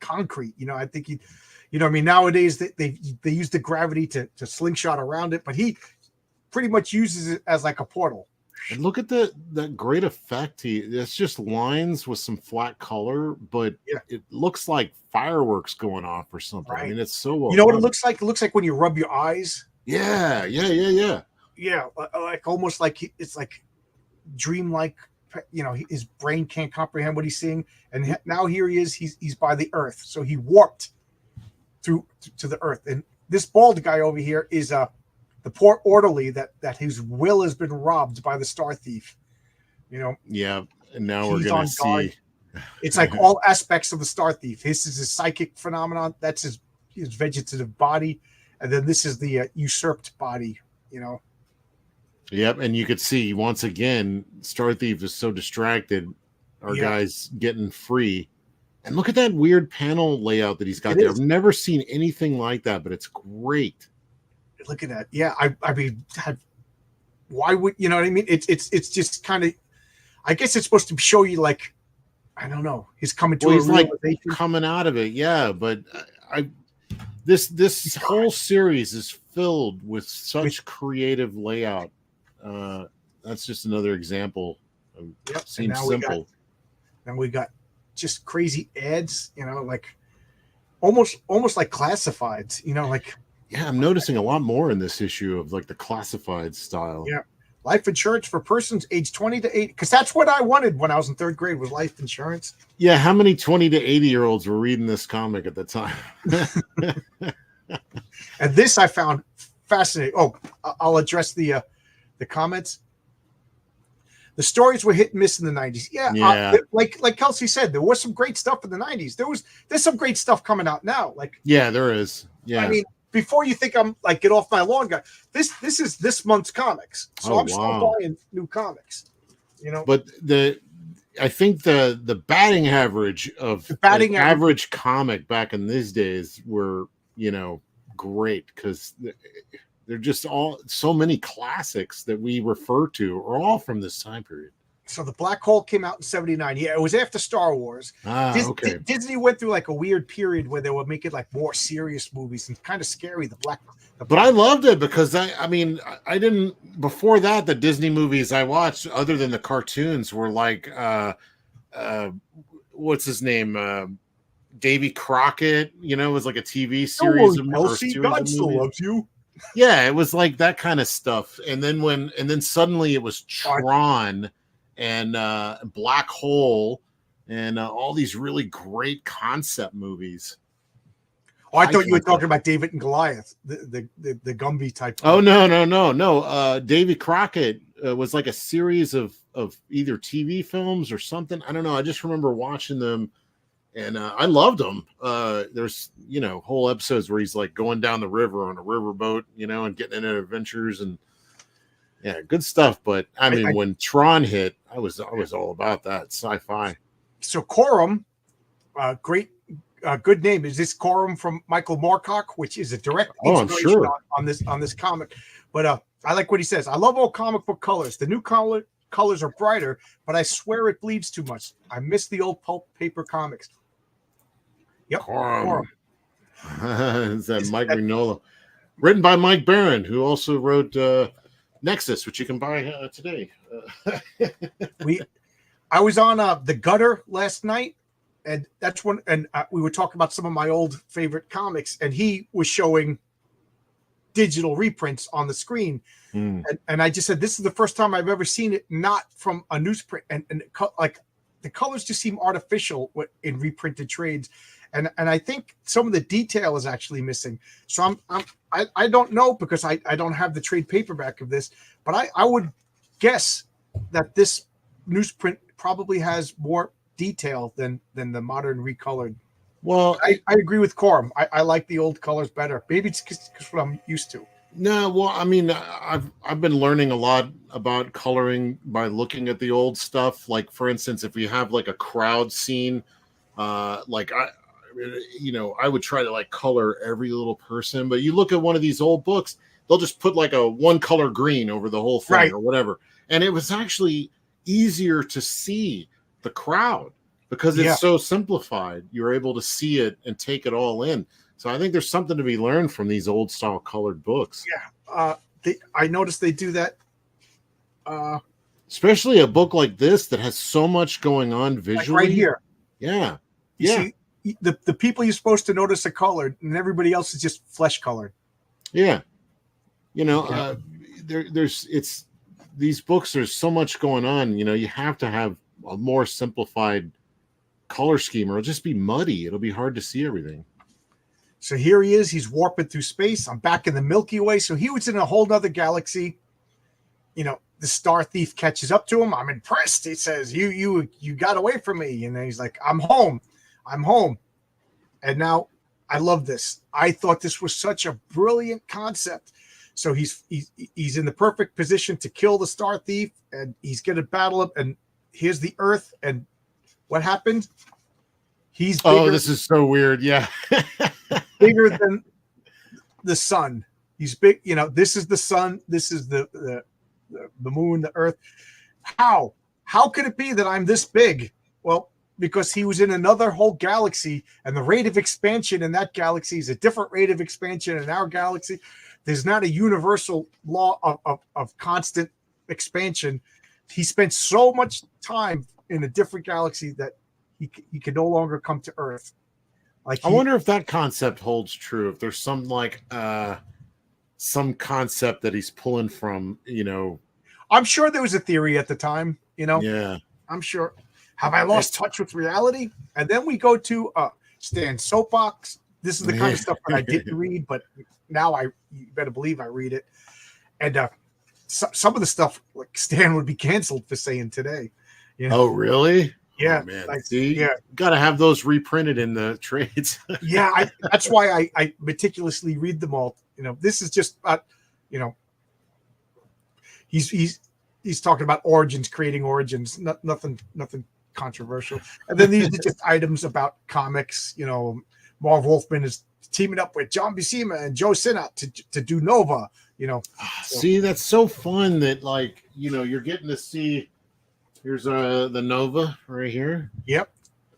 concrete. You know, I think I mean, nowadays they use the gravity to slingshot around it, but he pretty much uses it as like a portal. And look at that great effect. It's just lines with some flat color, but it looks like fireworks going off or something. Right. I mean, it's so well. You know what it looks like? It looks like when you rub your eyes. Yeah. Yeah, like almost like it's like dreamlike. You know, his brain can't comprehend what he's seeing, and now here he is. He's by the Earth, so he warped through to the Earth. And this bald guy over here is the poor orderly that his will has been robbed by the Star Thief. You know. Yeah, and now we're gonna see. It's like all aspects of the Star Thief. This is his psychic phenomenon. That's his vegetative body, and then this is the usurped body. You know. Yep, and you could see once again, Star Thief is so distracted. Our guy's getting free, and look at that weird panel layout that he's got there. I've never seen anything like that, but it's great. Look at that. Yeah, I mean, why would you know what I mean? It's just kind of. I guess it's supposed to show you like, I don't know, he's coming to a realization. Like coming out of it, yeah. But this whole series is filled with such creative layout. That's just another example of seems simple. Then we got just crazy ads, you know, like almost like classifieds, you know, like I'm noticing a lot more in this issue of like the classified style. Yeah. Life insurance for persons age 20 to 80, because that's what I wanted when I was in third grade was life insurance. Yeah, how many 20 to 80-year-olds were reading this comic at the time? And this I found fascinating. Oh, I'll address the comments. The stories were hit and miss in the 90s. Yeah. Like Kelsey said, there was some great stuff in the 90s. There's some great stuff coming out now. Like there is. Yeah. I mean, before you think I'm like get off my lawn guy, this is this month's comics. So I'm still buying new comics. You know. But I think the batting average of average comic back in these days were, you know, great because they're just all so many classics that we refer to are all from this time period. So the Black Hole came out in 79. Yeah, it was after Star Wars. Okay. Disney went through like a weird period where they were making like more serious movies and kind of scary. But I loved it because I mean, I didn't before that. The Disney movies I watched, other than the cartoons, were like, what's his name? Davy Crockett. You know, it was like a TV series. Kelsey, God still loves you. Yeah, it was like that kind of stuff. And then suddenly it was Tron and Black Hole and all these really great concept movies. Oh, I thought you were talking about David and Goliath, the Gumby type. Oh, no. Davy Crockett was like a series of either TV films or something. I don't know. I just remember watching them, and I loved them. There's, whole episodes where he's like going down the river on a riverboat, and getting into adventures and yeah, good stuff. But I mean, when Tron hit, I was all about that sci-fi. So Corum, great. Good name. Is this Corum from Michael Moorcock, which is a direct inspiration on this comic. But I like what he says. I love old comic book colors. The new colors are brighter, but I swear it bleeds too much. I miss the old pulp paper comics. Yep. Corum. Is that Mike Mignola? Written by Mike Baron, who also wrote Nexus, which you can buy today. I was on the Gutter last night. And that's when, we were talking about some of my old favorite comics, and he was showing digital reprints on the screen. And I just said, this is the first time I've ever seen it not from a newsprint. And like the colors just seem artificial in reprinted trades. And I think some of the detail is actually missing. So I don't know because I don't have the trade paperback of this, but I would guess that this newsprint probably has more detail than the modern recolored. Well, I agree with Corum. I like the old colors better. Maybe it's because what I'm used to. No, well, I mean, I've been learning a lot about coloring by looking at the old stuff. Like, for instance, if you have like a crowd scene, like I would try to like color every little person. But you look at one of these old books, they'll just put like a one color green over the whole thing or whatever, and it was actually easier to see the crowd because it's so simplified. You're able to see it and take it all in. So I think there's something to be learned from these old style colored books. Yeah. I noticed they do that. Especially a book like this that has so much going on visually. Like right here. Yeah. You see, the people you're supposed to notice are colored and everybody else is just flesh colored. Yeah. There's these books, there's so much going on, you have to have a more simplified color scheme or it'll just be muddy. It'll be hard to see everything. So here he is. He's warping through space. I'm back in the Milky Way. So he was in a whole nother galaxy. The Star Thief catches up to him. I'm impressed. He says, you got away from me. And then he's like, I'm home. And now I love this. I thought this was such a brilliant concept. So he's in the perfect position to kill the Star Thief and he's going to battle him. And here's the Earth, and what happened? He's bigger, this is so weird. Yeah, bigger than the sun. He's big. This is the sun. This is the moon, the Earth. How could it be that I'm this big? Well, because he was in another whole galaxy, and the rate of expansion in that galaxy is a different rate of expansion in our galaxy. There's not a universal law of constant expansion. He spent so much time in a different galaxy that he could no longer come to Earth. I wonder if that concept holds true. If there's some some concept that he's pulling from, I'm sure there was a theory at the time, Yeah. I'm sure. Have I lost touch with reality? And then we go to Stan's soapbox. This is the kind of stuff that I didn't read, but now you better believe I read it. And some of the stuff like Stan would be canceled for saying today. Oh, really? Yeah. Oh, man. Got to have those reprinted in the trades. Yeah. That's why I meticulously read them all. This is just, he's talking about origins, creating origins, nothing controversial. And then these are just items about comics. Marv Wolfman is teaming up with John Buscema and Joe Sinnott to do Nova. So. See, that's so fun that you're getting to see. Here's the Nova right here. Yep.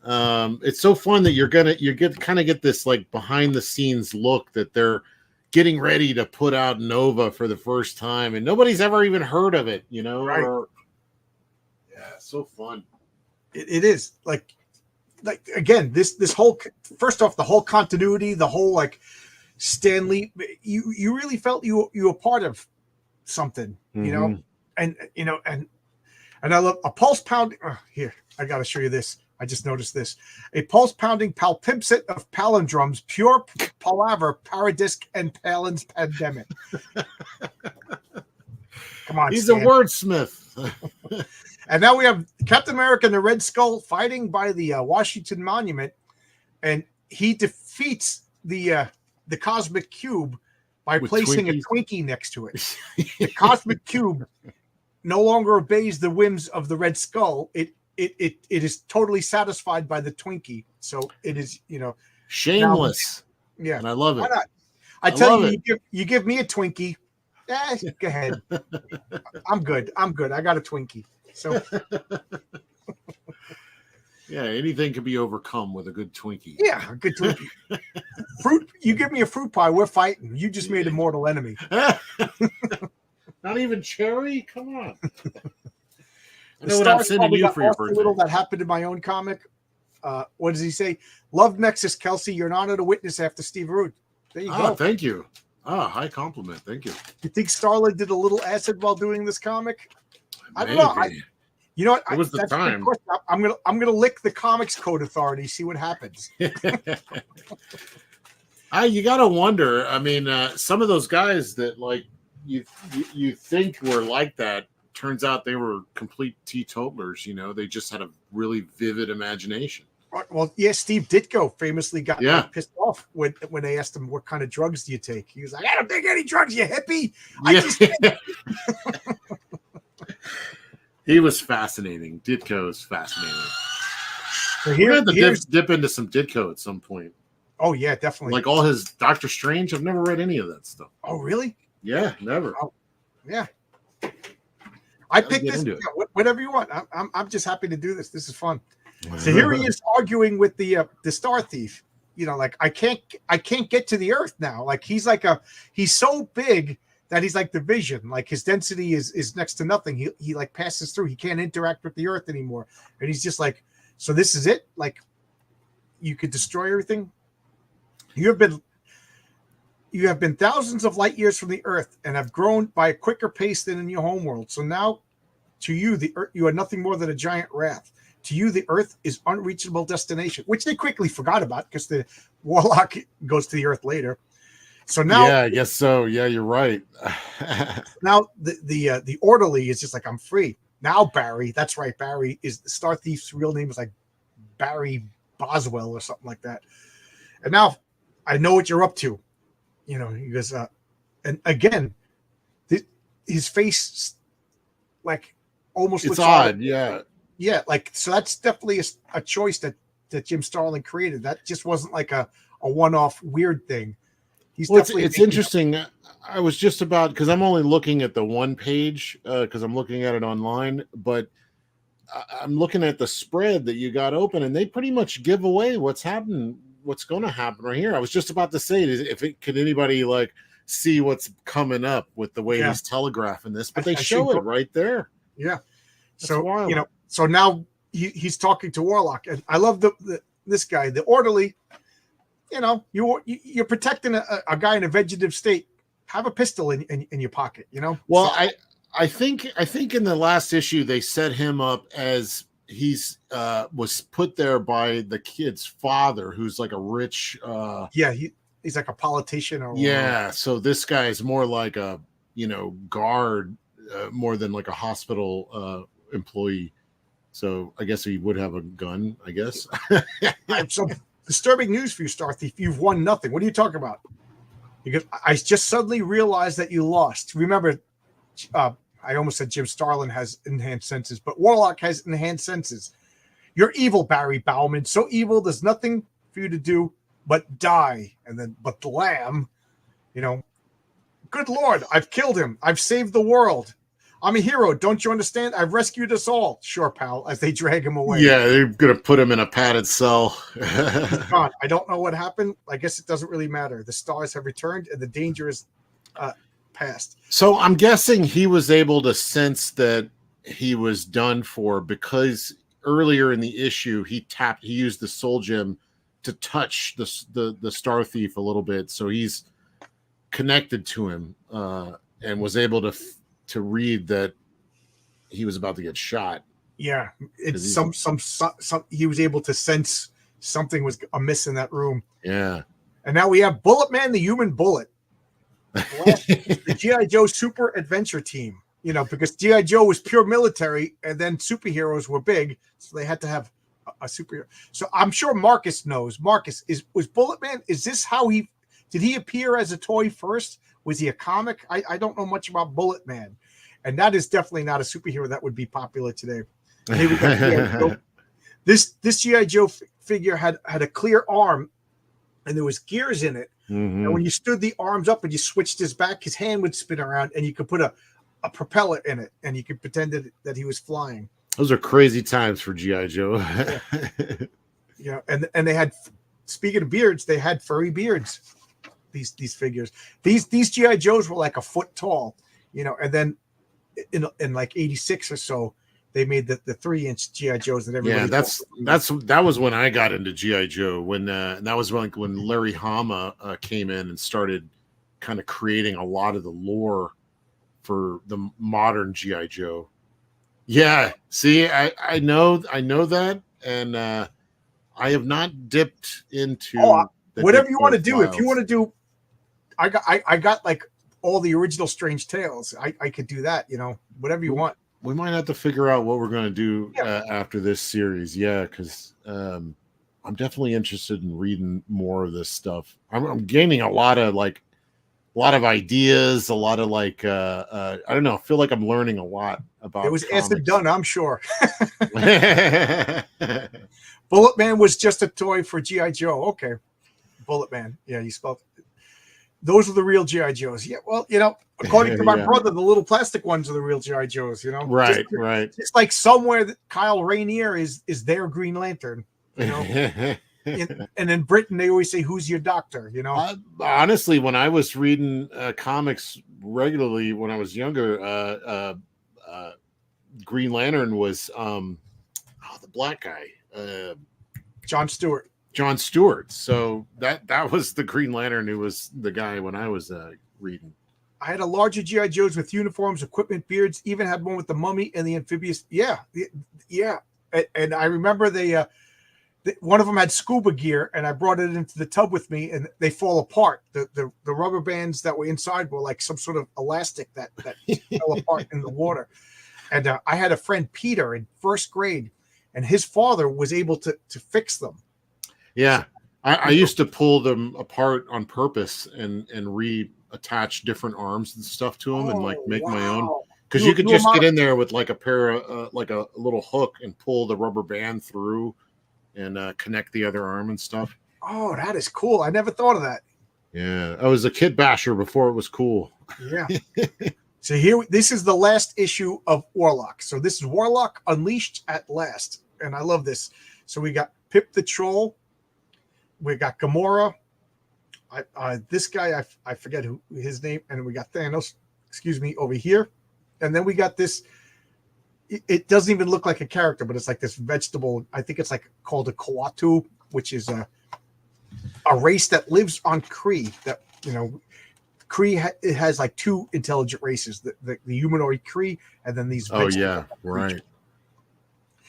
It's so fun that you get this like behind the scenes look that they're getting ready to put out Nova for the first time, and nobody's ever even heard of it. Right. So fun. It is like again, this whole, first off, the whole continuity, the whole like Stan Lee, you really felt you were part of something, and I love a pulse pounding. Here, I got to show you this. I just noticed this. A pulse pounding palimpsest of palindromes, pure palaver, paradisc, and Palin's pandemic. Come on, he's Stan. a wordsmith. And now we have Captain America and the Red Skull fighting by the Washington Monument, and he defeats the Cosmic Cube by placing a Twinkie next to it. The Cosmic Cube no longer obeys the whims of the Red Skull. It is totally satisfied by the Twinkie. So it is, shameless. Now, yeah, and I love it. Why not? I tell you, you give me a Twinkie. Go ahead. I'm good. I got a Twinkie. So yeah, anything can be overcome with a good Twinkie. Yeah, a good Twinkie. Fruit. You give me a fruit pie, we're fighting. You just made a mortal enemy. Not even cherry. Come on. I know what I'm sending you for your birthday. Little that happened in my own comic. What does he say? Love Nexus, Kelsey. You're an honor to witness after Steve Root. There you go. Thank you. High compliment. Thank you. You think Starlin did a little acid while doing this comic? I don't know. You know what? It was the time. I'm gonna lick the Comics Code Authority, see what happens. You gotta wonder. I mean, some of those guys that like you think were like that, turns out they were complete teetotalers. They just had a really vivid imagination. Well, yeah, Steve Ditko famously got pissed off when they asked him what kind of drugs do you take. He was like, I don't take any drugs, you hippie. He was fascinating. Ditko is fascinating. So we're going to have to dip into some Ditko at some point. Oh, yeah, definitely. Like all his Doctor Strange. I've never read any of that stuff. Oh, really? Yeah, never. Oh, yeah. I picked this. Whatever you want. I'm just happy to do this. This is fun. So here he is arguing with the Star Thief. Like I can't get to the Earth now. Like he's so big that he's like the Vision. Like his density is next to nothing. He like passes through. He can't interact with the Earth anymore. And he's just like, so this is it? Like you could destroy everything? You have been thousands of light years from the Earth and have grown by a quicker pace than in your homeworld. So now to you, the Earth, you are nothing more than a giant wrath. To you, the Earth is unreachable destination, which they quickly forgot about because the Warlock goes to the Earth later. So now, yeah, I guess so. Yeah, you're right. Now the orderly is just like, I'm free now. Barry, that's right. Barry is the Star Thief's real name is like Barry Boswell or something like that. And now I know what you're up to. He goes, and again, his face like almost it's looks odd. Yeah. Yeah, like so that's definitely a choice that Jim Starlin created. That just wasn't like a one-off weird thing. It's interesting. I was just about, because I'm only looking at the one page because I'm looking at it online, but I'm looking at the spread that you got open, and they pretty much give away what's going to happen right here. I was just about to say, could anybody like see what's coming up with the way he's telegraphing this, but they show it right there. Yeah. That's so wild. So now he's talking to Warlock, and I love this guy, the orderly. You're protecting a guy in a vegetative state. Have a pistol in your pocket. Well, so, I think in the last issue they set him up as he's was put there by the kid's father, who's like a rich. He's like a politician or So this guy is more like a guard more than like a hospital employee. So I guess he would have a gun, I guess. So disturbing news for you, Star Thief. You've won nothing. What are you talking about? Because I just suddenly realized that you lost. Remember, I almost said Jim Starlin has enhanced senses, but Warlock has enhanced senses. You're evil, Barry Bauman. So evil, there's nothing for you to do but die. And then, but the lamb, you know, good Lord, I've killed him. I've saved the world. I'm a hero. Don't you understand? I've rescued us all. Sure, pal, as they drag him away. Yeah, they're going to put him in a padded cell. He's gone. I don't know what happened. I guess it doesn't really matter. The stars have returned and the danger is past. So I'm guessing he was able to sense that he was done for because earlier in the issue, he used the soul gem to touch the Star Thief a little bit. So he's connected to him and was able to read that he was about to get shot. Yeah, it's some he was able to sense something was amiss in that room. Yeah, and now we have Bullet Man, the Human Bullet, the G.I. Joe Super Adventure Team. You know, because G.I. Joe was pure military, and then superheroes were big, so they had to have a superhero. So I'm sure Marcus knows. Marcus, was Bullet Man? Is this how did he appear as a toy first? Was he a comic? I don't know much about Bullet Man. And that is definitely not a superhero that would be popular today. And here we go. This G.I. Joe figure had a clear arm, and there was gears in it. Mm-hmm. And when you stood the arms up and you switched his back, his hand would spin around, and you could put a propeller in it, and you could pretend that he was flying. Those are crazy times for G.I. Joe. Yeah, and they had, speaking of beards, they had furry beards. These figures, these G.I. Joes were like a foot tall, you know, and then in like 86 or so, they made the 3-inch G.I. Joes that everybody. Yeah, that was when I got into G.I. Joe. When that was when Larry Hama came in and started kind of creating a lot of the lore for the modern G.I. Joe. Yeah, see, I know that, and I have not dipped into whatever you want to do. If you want to do, I got like all the original Strange Tales. I could do that, you know, whatever you want. We might have to figure out what we're going to do after this series. Yeah, because I'm definitely interested in reading more of this stuff. I'm gaining a lot of ideas, a lot of I don't know, I feel like I'm learning a lot about it was comics. acid done, I'm sure. Bullet Man was just a toy for G.I. Joe. Okay. Bullet Man. Yeah, you spelled it. Those are the real G.I. Joes. Yeah, well, you know, according to my brother, the little plastic ones are the real G.I. Joes, you know? Right. It's like somewhere that Kyle Rainier is their Green Lantern, you know? And in Britain, they always say, "Who's your doctor?" You know. Honestly, when I was reading comics regularly when I was younger, Green Lantern was the black guy, John Stewart. So that was the Green Lantern who was the guy when I was reading. I had a larger G.I. Joes with uniforms, equipment, beards. Even had one with the mummy and the amphibious. Yeah. And I remember one of them had scuba gear, and I brought it into the tub with me, and they fall apart. The rubber bands that were inside were like some sort of elastic that fell apart in the water. And I had a friend, Peter, in first grade, and his father was able to fix them. Yeah, I used to pull them apart on purpose and reattach different arms and stuff to them and make my own. Because you could just get in there with like a pair of like a little hook and pull the rubber band through and connect the other arm and stuff. Oh, that is cool. I never thought of that. Yeah, I was a kid basher before it was cool. Yeah. So this is the last issue of Warlock. So this is Warlock Unleashed at last. And I love this. So we got Pip the Troll. We got Gamora. This guy, I forget his name. And we got Thanos, over here. And then we got this. It doesn't even look like a character, but it's like this vegetable. I think it's like called a Koatu, which is a race that lives on Kree. That, you know, Kree it has like two intelligent races: the humanoid Kree, and then these. Oh yeah, right.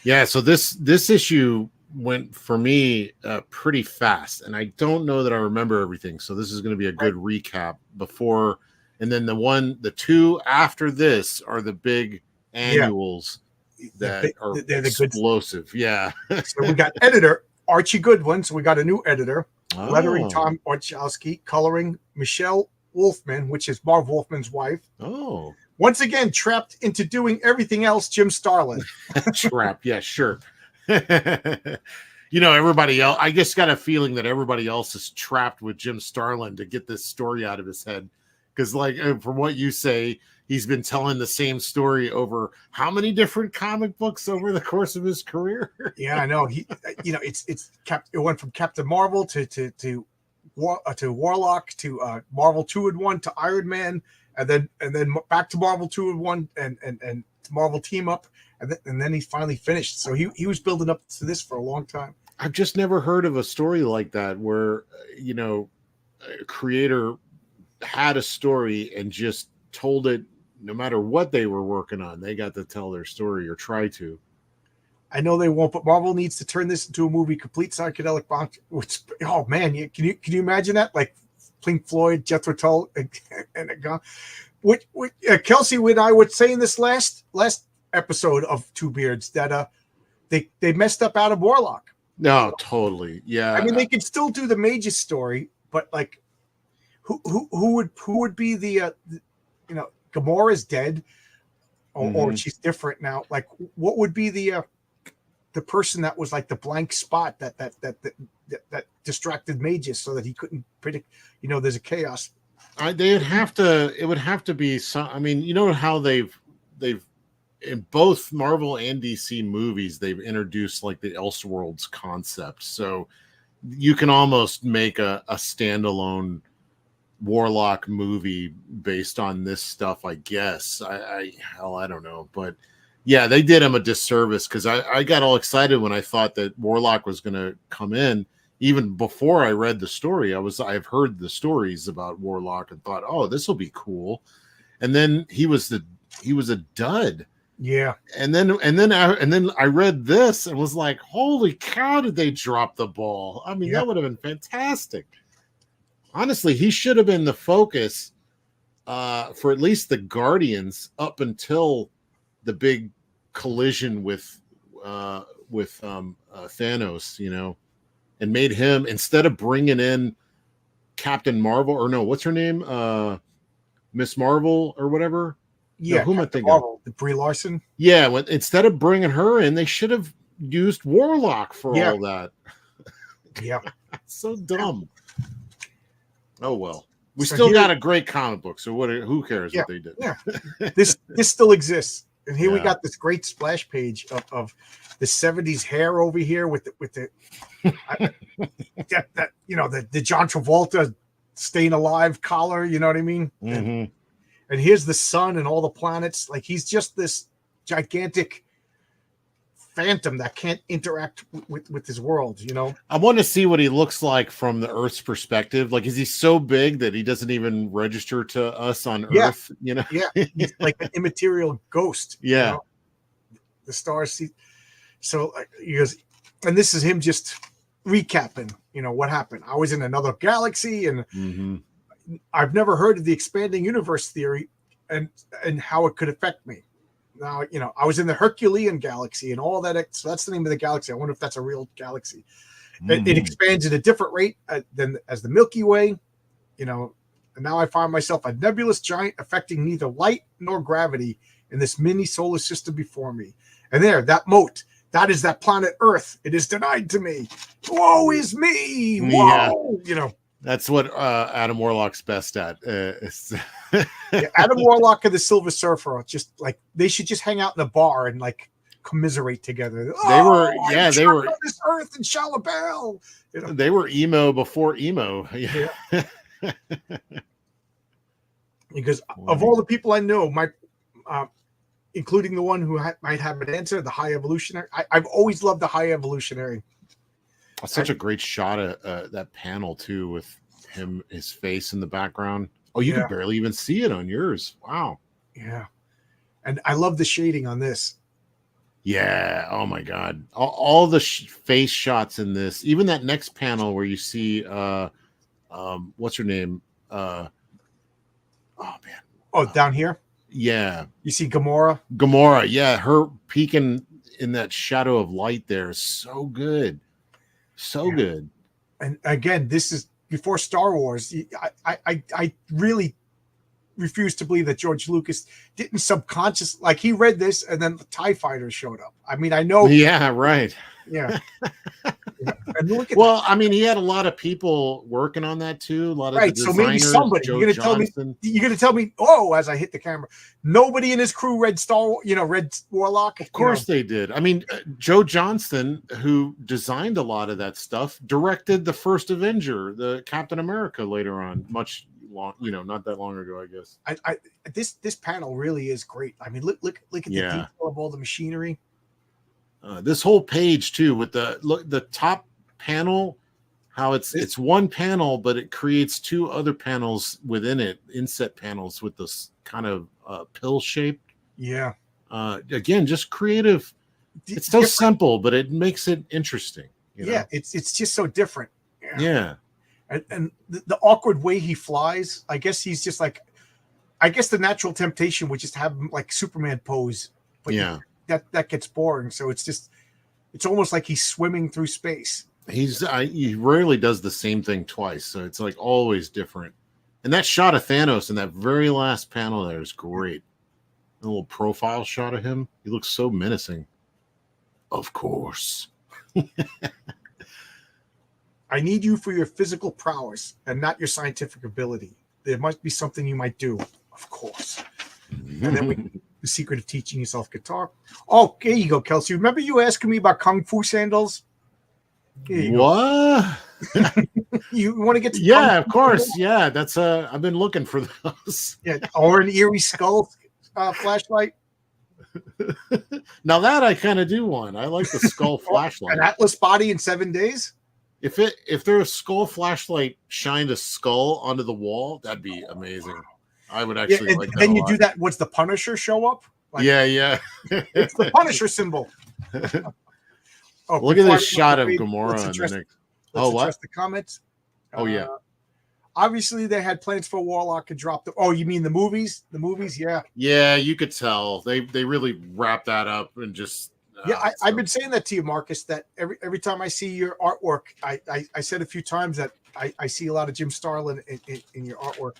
Yeah, so this issue went for me pretty fast, and I don't know that I remember everything. So this is going to be a good recap before, and then the two after this are the big annuals that are they're explosive. Yeah. So we got editor Archie Goodwin. So we got a new editor. Lettering Tom Orchowski, coloring Michelle Wolfman, which is Marv Wolfman's wife. Oh. Once again, trapped into doing everything else, Jim Starlin. Trapped, yeah, sure. everybody else. I just got a feeling that everybody else is trapped with Jim Starlin to get this story out of his head. Because, like, from what you say, he's been telling the same story over how many different comic books over the course of his career? Yeah, I know. It went from Captain Marvel to Warlock to Marvel 2-in-1 to Iron Man, and then back to Marvel 2-in-1 and Marvel Team Up, and then he finally finished. So he was building up to this for a long time. I've just never heard of a story like that where a creator had a story and just told it. No matter what they were working on, they got to tell their story or try to. I know they won't, but Marvel needs to turn this into a movie, complete psychedelic box. Which, oh man, can you imagine that? Like Pink Floyd, Jethro Tull, and a gun. Which Kelsey and I were saying this last episode of Two Beards that they messed up out of Warlock. No, totally, yeah. I mean, they could still do the Mage's story, but like, who would be the Gamora's dead, or she's different now. Like, what would be the person that was like the blank spot that distracted Magus so that he couldn't predict? There's a chaos. It would have to be some. I mean, how they've in both Marvel and DC movies they've introduced like the Elseworlds concept, so you can almost make a standalone Warlock movie based on this stuff, I guess. I don't know, but yeah, they did him a disservice because I got all excited when I thought that Warlock was going to come in. Even before I read the story, I've heard the stories about Warlock and thought, oh, this will be cool. And then he was a dud. Yeah. And then I read this and was like, holy cow, did they drop the ball? I mean, that would have been fantastic. Honestly, he should have been the focus for at least the Guardians up until the big collision with Thanos, and made him, instead of bringing in Captain Marvel, or no, what's her name? Miss Marvel or whatever. Yeah, no, who am I thinking? Marvel, the Brie Larson. Yeah, instead of bringing her in, they should have used Warlock for all that. Yeah, so dumb. Oh well, we still got a great comic book. So who cares what they did? Yeah, this still exists, and here we got this great splash page of the '70s hair over here with the the John Travolta staying alive collar. You know what I mean? Mm-hmm. And here's the sun and all the planets. Like, he's just this gigantic phantom that can't interact with his world, I want to see what he looks like from the Earth's perspective. Like, is he so big that he doesn't even register to us on Earth? Yeah, he's like an immaterial ghost. Yeah, the stars see. So he goes, and this is him just recapping. What happened. I was in another galaxy, and I've never heard of the expanding universe theory and how it could affect me. Now, I was in the Herculean galaxy and all that. So that's the name of the galaxy. I wonder if that's a real galaxy. It expands at a different rate than as the Milky Way, and now I find myself a nebulous giant affecting neither light nor gravity in this mini solar system before me. And there, that mote, that is that planet Earth. It is denied to me. Woe is me. Whoa. Yeah. That's what Adam Warlock's best at. Adam Warlock and the Silver Surfer, just like, they should just hang out in a bar and like commiserate together. They were on this Earth in Shalabel. They were emo before emo. Yeah. Because of all the people I know, including the one who might have an answer, the High Evolutionary. I've always loved the High Evolutionary. Such a great shot of that panel too, with his face in the background. Oh, you can barely even see it on yours. Wow. Yeah, and I love the shading on this. Yeah. Oh my God. All the face shots in this, even that next panel where you see, what's her name? Oh man. Oh, down here. Yeah. You see Gamora. Yeah, her peeking in that shadow of light there is so good. So good. And again, this is before Star Wars. I really refuse to believe that George Lucas didn't like, he read this and then the TIE fighters showed up. I mean, I know. Yeah, right. Yeah. And look at Well, I mean, he had a lot of people working on that too. A lot of the so maybe designers, somebody. Joe You're Johnston. gonna tell me. Oh, as I hit the camera, nobody in his crew read read Warlock. Of course they did. I mean, Joe Johnston, who designed a lot of that stuff, directed the first Avenger, the Captain America later on, not that long ago, I guess. This panel really is great. I mean, look at the detail of all the machinery. This whole page too, with the top panel, how it's one panel, but it creates two other panels within it, inset panels with this kind of pill shape. Yeah. Again, just creative. It's so simple, but it makes it interesting. You know? It's just so different. Yeah. And the awkward way he flies, I guess he's just like, I guess the natural temptation would just have him like Superman pose. But that gets boring. So it's almost like he's swimming through space. He rarely does the same thing twice. So it's like always different. And that shot of Thanos in that very last panel there is great. A little profile shot of him. He looks so menacing. Of course. I need you for your physical prowess and not your scientific ability. There must be something you might do. Of course. And then the secret of teaching yourself guitar. Oh, there you go, Kelsey. Remember you asking me about Kung Fu sandals? What? You want to get to Of course. Yeah, that's I've been looking for those. Or an Eerie Skull flashlight. Now that I kind of do want. I like the skull flashlight. An Atlas body in 7 days. If their skull flashlight shined a skull onto the wall, that'd be amazing. I would actually like that. Then you do that. What's the Punisher show up? Like, yeah. It's the Punisher symbol. Look at this shot of Gamora. Let's the comments. Obviously, they had plans for Warlock and dropped. You mean the movies? The movies, yeah. Yeah, you could tell they really wrapped that up and just. I've been saying that to you, Marcus. That every time I see your artwork, I said a few times that I see a lot of Jim Starlin in your artwork.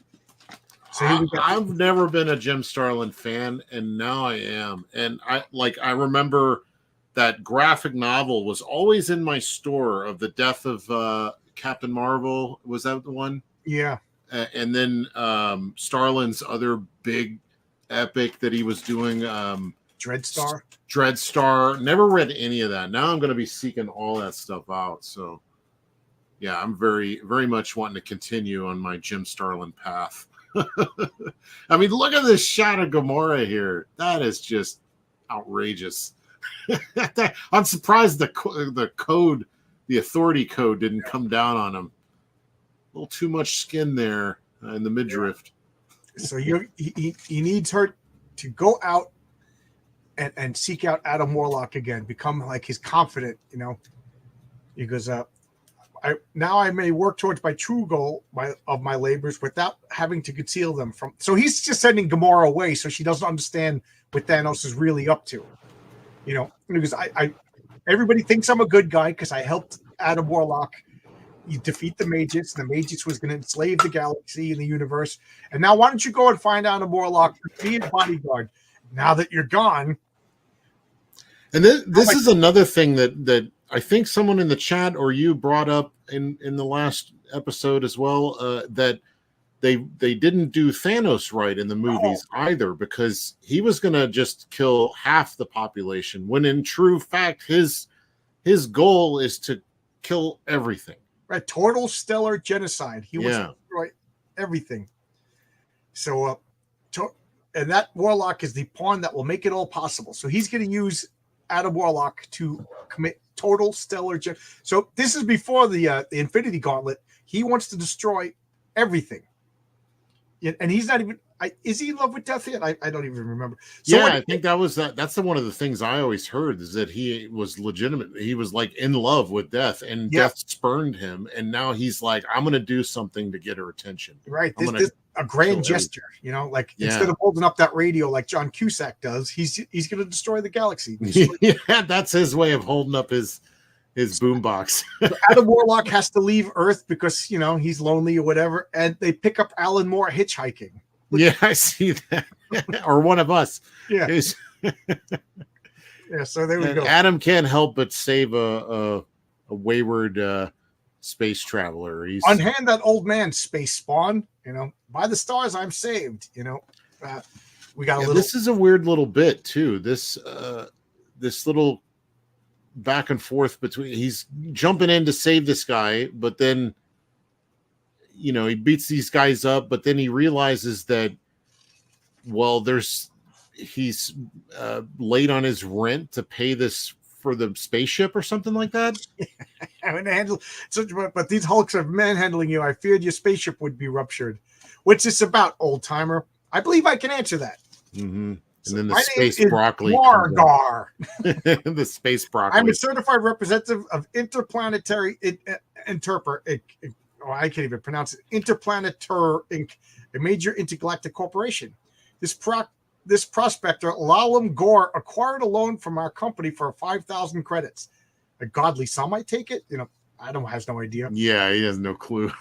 So I've never been a Jim Starlin fan, and now I am. And I remember that graphic novel was always in my store of the death of Captain Marvel. Was that the one? Yeah. And then Starlin's other big epic that he was doing, Dreadstar. Never read any of that. Now I'm going to be seeking all that stuff out. So, yeah, I'm very, very much wanting to continue on my Jim Starlin path. I mean, look at this shot of Gamora here. That is just outrageous. I'm surprised the code, the authority code, didn't come down on him. A little too much skin there in the midriff. So he needs her to go out and seek out Adam Warlock again, become like his confidant. He goes up. Now I may work towards my true goal of my labors without having to conceal them from. So he's just sending Gamora away, so she doesn't understand what Thanos is really up to. Because everybody thinks I'm a good guy because I helped Adam Warlock defeat the Magus. The Magus was going to enslave the galaxy and the universe. And now why don't you go and find Adam Warlock, be his bodyguard? Now that you're gone. And this is another thing that I think someone in the chat or you brought up in the last episode as well, that they didn't do Thanos right in the movies either, because he was going to just kill half the population, when in true fact his goal is to kill everything. Right, total stellar genocide. He wants to destroy everything. So, and that Warlock is the pawn that will make it all possible. So he's going to use Adam Warlock to commit total stellar. So this is before the Infinity Gauntlet. He wants to destroy everything. And he's not even. Is he in love with death yet? I don't even remember. So I think that's one of the things I always heard, is that he was legitimate. He was like in love with death, and death spurned him. And now he's like, I'm going to do something to get her attention. Right. This a grand gesture, instead of holding up that radio like John Cusack does, he's going to destroy the galaxy. Yeah, that's his way of holding up his boombox. Adam Warlock has to leave Earth because he's lonely or whatever, and they pick up Alan Moore hitchhiking. Yeah, I see that. Or one of us. Yeah. So there we go. Adam can't help but save a wayward space traveler. He's unhand that old man, space spawn. By the stars I'm saved. We got a little. This is a weird little bit too. This little back and forth between he's jumping in to save this guy, but then he beats these guys up, but then he realizes that he's late on his rent to pay this for the spaceship or something like that. But these hulks are manhandling you. I feared your spaceship would be ruptured. What's this about, old timer? I believe I can answer that. Mm-hmm. And then the space broccoli. Margar. The space broccoli. I'm a certified representative of Interplanetary I can't even pronounce it. Interplanetar Inc., a major intergalactic corporation. This prospector, Lindon Garner, acquired a loan from our company for 5,000 credits. A godly sum, I take it. Adam has no idea. Yeah, he has no clue.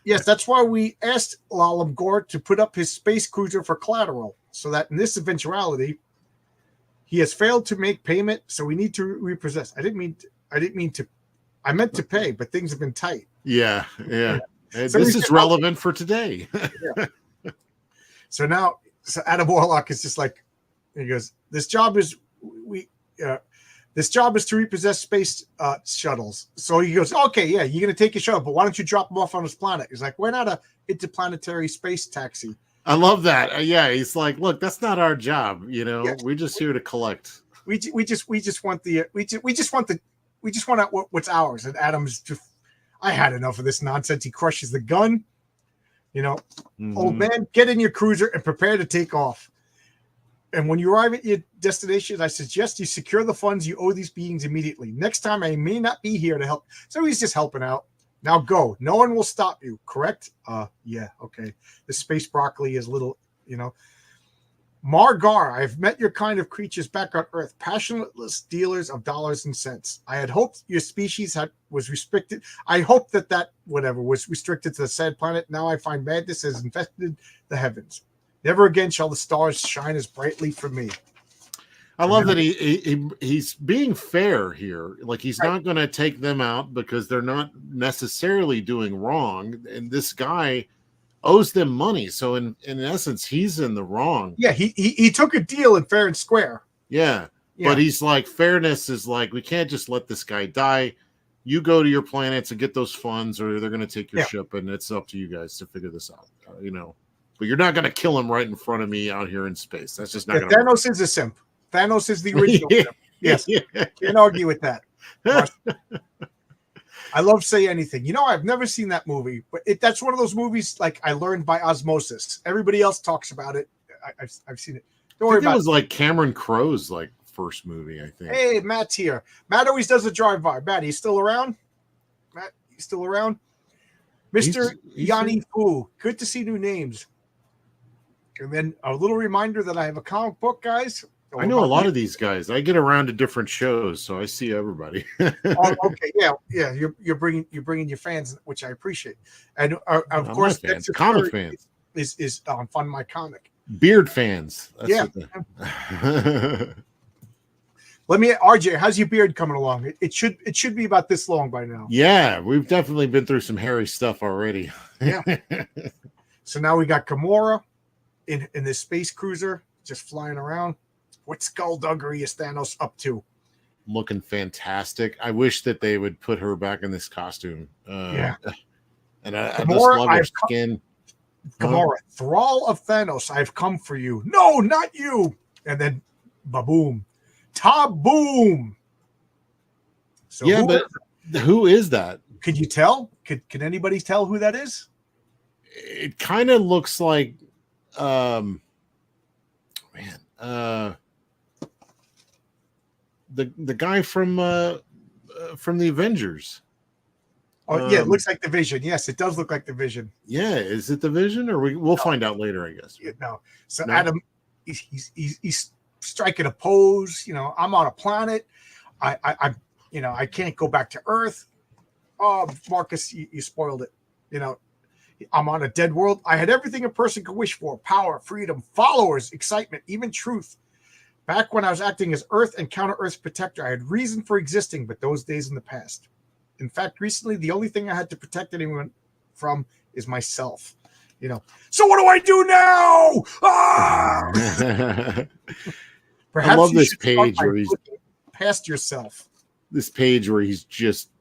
Yes, that's why we asked Lindon Garner to put up his space cruiser for collateral, so that in this eventuality, he has failed to make payment, so we need to repossess. I meant to pay, but things have been tight. Yeah. So this is relevant for today. Yeah. So Adam Warlock is just like, he goes, this job is to repossess space shuttles. So he goes, okay, yeah, you're going to take your shuttle, but why don't you drop them off on this planet? He's like, we're not a interplanetary space taxi. I love that. Yeah, he's like, look, that's not our job. We're just here to collect. We just want what's ours. And Adam's just, I had enough of this nonsense. He crushes the gun. Old man, get in your cruiser and prepare to take off. And when you arrive at your destination, I suggest you secure the funds you owe these beings immediately. Next time, I may not be here to help. So he's just helping out. Now go. No one will stop you, correct? Yeah, okay. The space broccoli is little, Margar, I've met your kind of creatures back on Earth, passionless dealers of dollars and cents. I had hoped your species was restricted. I hope that was restricted to the sad planet. Now I find madness has infested the heavens. Never again shall the stars shine as brightly for me. I love that he's being fair here. Like, he's not going to take them out because they're not necessarily doing wrong. And this guy owes them money. So in essence, he's in the wrong. Yeah, he took a deal in fair and square. Yeah. But he's like, fairness is like, we can't just let this guy die. You go to your planets and get those funds, or they're going to take your ship, and it's up to you guys to figure this out. But you're not going to kill him right in front of me out here in space. That's just not going to work. Thanos is a simp. Thanos is the original simp. Yes. Can't argue with that. I love Say Anything. I've never seen that movie, but that's one of those movies like I learned by osmosis. Everybody else talks about it. I've seen it. Don't worry about it. It was like Cameron Crowe's first movie, I think. Hey, Matt's here. Matt always does a drive-by. Matt, he's still around? Matt, you still around? Mr. Yanni Fu. Good to see new names. And then a little reminder that I have a comic book, guys. I know a lot of these guys. I get around to different shows, so I see everybody. Okay, yeah. You're bringing your fans, which I appreciate, and of course, fans. Comic fans is Fund My Comic. Beard fans. That's Let me, RJ, how's your beard coming along? It should be about this long by now. Yeah, we've definitely been through some hairy stuff already. Yeah. So now we got Gamora in this space cruiser just flying around. What skullduggery is Thanos up to? Looking fantastic. I wish that they would put her back in this costume. And I just love her skin. Gamora, thrall of Thanos, I've come for you. No, not you. And then, ba-boom. Ta-boom. So yeah, who is that? Can you tell? Can anybody tell who that is? It kind of looks like, the guy from the Avengers. Oh yeah, it looks like the Vision. Yes, it does look like the Vision. Yeah, is it the Vision, or we'll find out later, I guess. No. So no? Adam, he's striking a pose. I'm on a planet. I can't go back to Earth. Oh, Marcus, you spoiled it. I'm on a dead world. I had everything a person could wish for: power, freedom, followers, excitement, even truth. Back when I was acting as Earth and Counter-Earth's protector, I had reason for existing, but those days in the past. In fact, recently, the only thing I had to protect anyone from is myself. So what do I do now? Ah! Perhaps I love this page where he's past yourself. This page where he's just,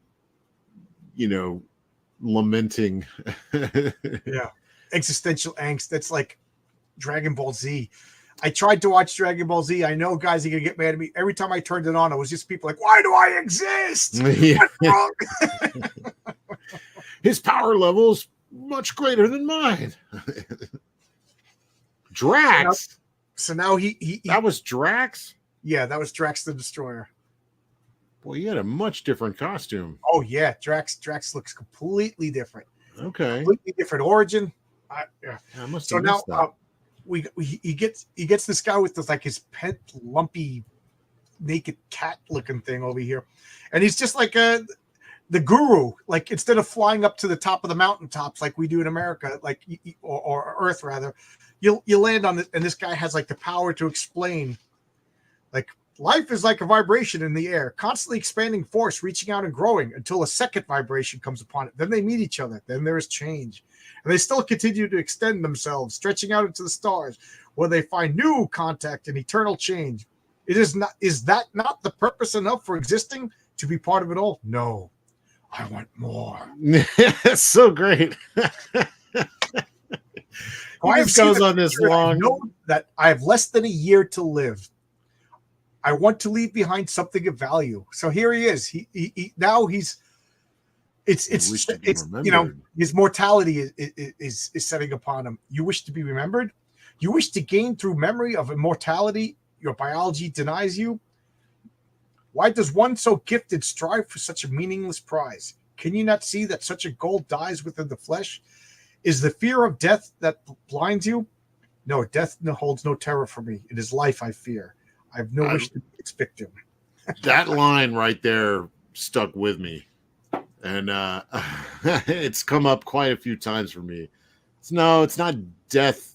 lamenting. Yeah. Existential angst. That's like Dragon Ball Z. I tried to watch Dragon Ball Z. I know guys are going to get mad at me. Every time I turned it on, it was just people like, why do I exist? Yeah. What's wrong? His power level's much greater than mine. Drax. So now he that was Drax? Yeah, that was Drax the Destroyer. Boy, he had a much different costume. Oh, yeah. Drax looks completely different. Okay. Completely different origin. Yeah. I must So have now missed that. he gets this guy with this, like, his pet lumpy naked cat looking thing over here, and he's just like the guru. Like, instead of flying up to the top of the mountaintops like we do in America, like or Earth rather, you land on this, and this guy has like the power to explain, like, life is like a vibration in the air, constantly expanding force, reaching out and growing until a second vibration comes upon it. Then they meet each other. Then there is change. And they still continue to extend themselves, stretching out into the stars, where they find new contact and eternal change. Is that not the purpose enough for existing, to be part of it all? No. I want more. That's so great. This goes on this long. I know that I have less than a year to live. I want to leave behind something of value. So here he is. He now he's it's his mortality is setting upon him. You wish to be remembered? You wish to gain through memory of immortality your biology denies you? Why does one so gifted strive for such a meaningless prize? Can you not see that such a goal dies within the flesh? Is the fear of death that blinds you? No, death holds no terror for me. It is life I fear. I have no wish to be its victim. That line right there stuck with me. And it's come up quite a few times for me. It's not death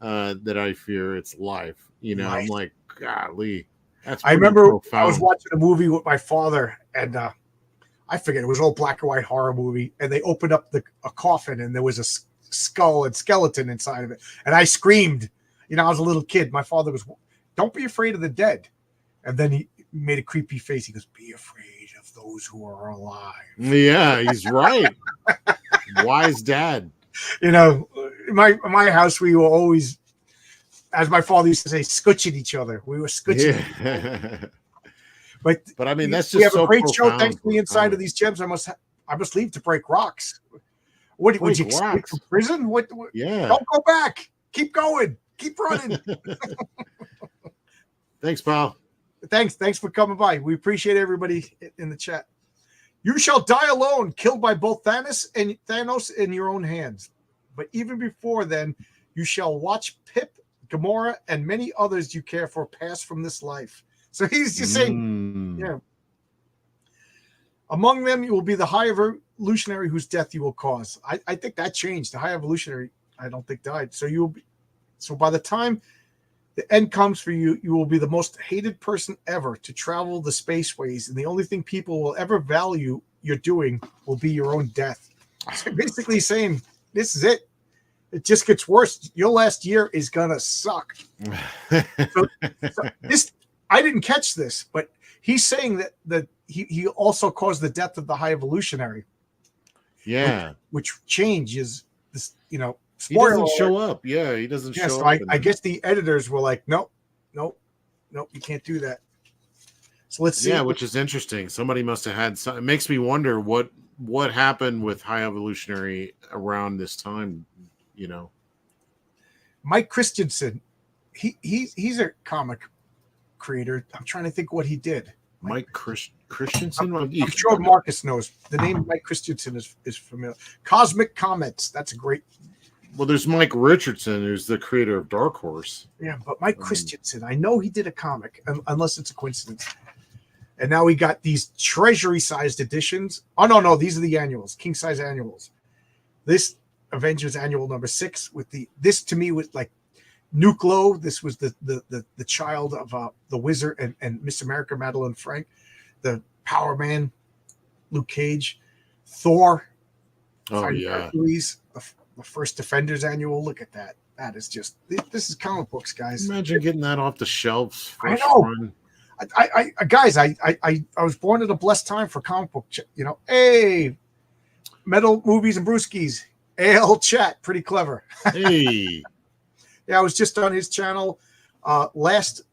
that I fear. It's life. Life. I'm like, golly. I remember profound. I was watching a movie with my father, and I forget, it was an old black and white horror movie, and they opened up a coffin, and there was a skull and skeleton inside of it. And I screamed. I was a little kid. My father was, don't be afraid of the dead. And then he made a creepy face. He goes, be afraid of those who are alive. Yeah, he's right. Wise dad. In my house, we were always, as my father used to say, scutching each other. We were scutching. Yeah. But I mean, that's just we have so a great show. profound. Thanks to the inside of these gems. I must leave to break rocks. Would you escape from prison? What? Yeah. Don't go back. Keep going. Keep running. Thanks, pal. Thanks for coming by. We appreciate everybody in the chat. You shall die alone, killed by both Thanos in your own hands. But even before then, you shall watch Pip, Gamora, and many others you care for pass from this life. So he's just saying, among them, you will be the high evolutionary whose death you will cause. I think that changed. The high evolutionary, I don't think, died. So by the time the end comes for you, you will be the most hated person ever to travel the spaceways, and the only thing people will ever value you're doing will be your own death. So basically saying, this is it. It just gets worse. Your last year is gonna suck. so this, I didn't catch this, but he's saying that he also caused the death of the high evolutionary. Yeah, which changes this. He doesn't show up. Yeah, he doesn't show so up. I guess the editors were like, nope, you can't do that. So let's see. Yeah, which is interesting. Somebody must have had some. It makes me wonder what happened with high evolutionary around this time. Mike Christensen, he's a comic creator. I'm trying to think what he did. Mike Christensen? I'm sure Marcus knows. The name Mike Christensen is familiar. Cosmic Comets. That's a great. Well, there's Mike Richardson, who's the creator of Dark Horse. Yeah, but Mike Christensen, I know he did a comic, unless it's a coincidence. And now we got these treasury-sized editions. Oh, no, these are the annuals, king-size annuals. This Avengers Annual number 6 this to me was like Nuclo. This was the child of the Wizard and Miss America, Madeline Frank. The Power Man, Luke Cage. Thor. Oh, yeah. Hercules, the first Defenders annual. Look at that. That is just, this is comic books, guys. Imagine getting that off the shelves. I know. Guys, I was born at a blessed time for comic book. Hey, Metal Movies and Brewskis, AL Chat, pretty clever. Hey, yeah, I was just on his channel last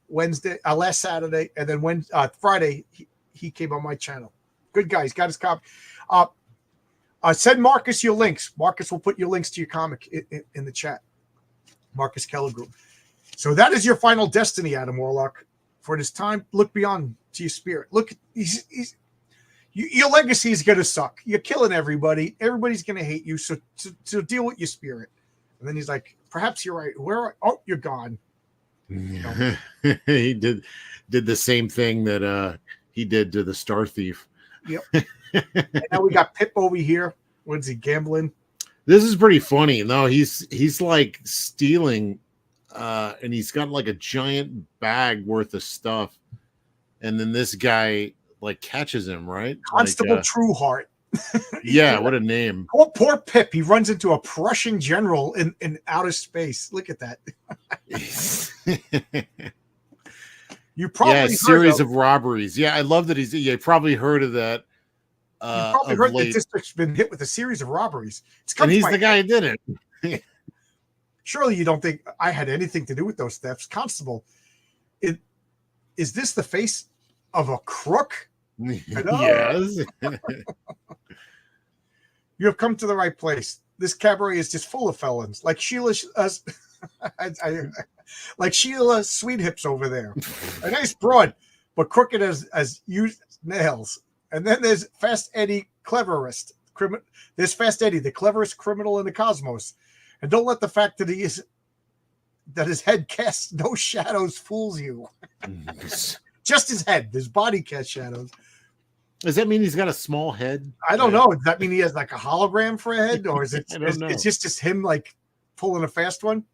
Saturday, and then Friday he came on my channel. Good guy, he's got his copy. Send Marcus your links. Marcus will put your links to your comic in the chat. Marcus Keller Group. So that is your final destiny, Adam Warlock. For this time, look beyond to your spirit. Look, your legacy is going to suck. You're killing everybody. Everybody's going to hate you. So deal with your spirit. And then he's like, perhaps you're right. You're gone. He did the same thing that he did to the Star Thief. Yep. And now we got Pip over here. What is he, gambling? This is pretty funny. No, he's like stealing, and he's got like a giant bag worth of stuff, and then this guy like catches him, right? Constable Trueheart. Yeah, what a name. Poor Pip. He runs into a Prussian general in outer space. Look at that. You probably series of robberies. Yeah, I love that you probably heard of that. You probably heard the district's been hit with a series of robberies. And he's the guy who did it. Surely you don't think I had anything to do with those thefts. Constable, is this the face of a crook? Yes. You have come to the right place. This cabaret is just full of felons, like Sheila, like Sheila Sweet Hips over there. A nice broad, but crooked as used nails. And then there's Fast Eddie, cleverest. There's Fast Eddie, the cleverest criminal in the cosmos. And don't let the fact that his head casts no shadows fools you. Just his head. His body casts shadows. Does that mean he's got a small head? I don't know. Does that mean he has like a hologram for a head? Or is it it's just him like pulling a fast one?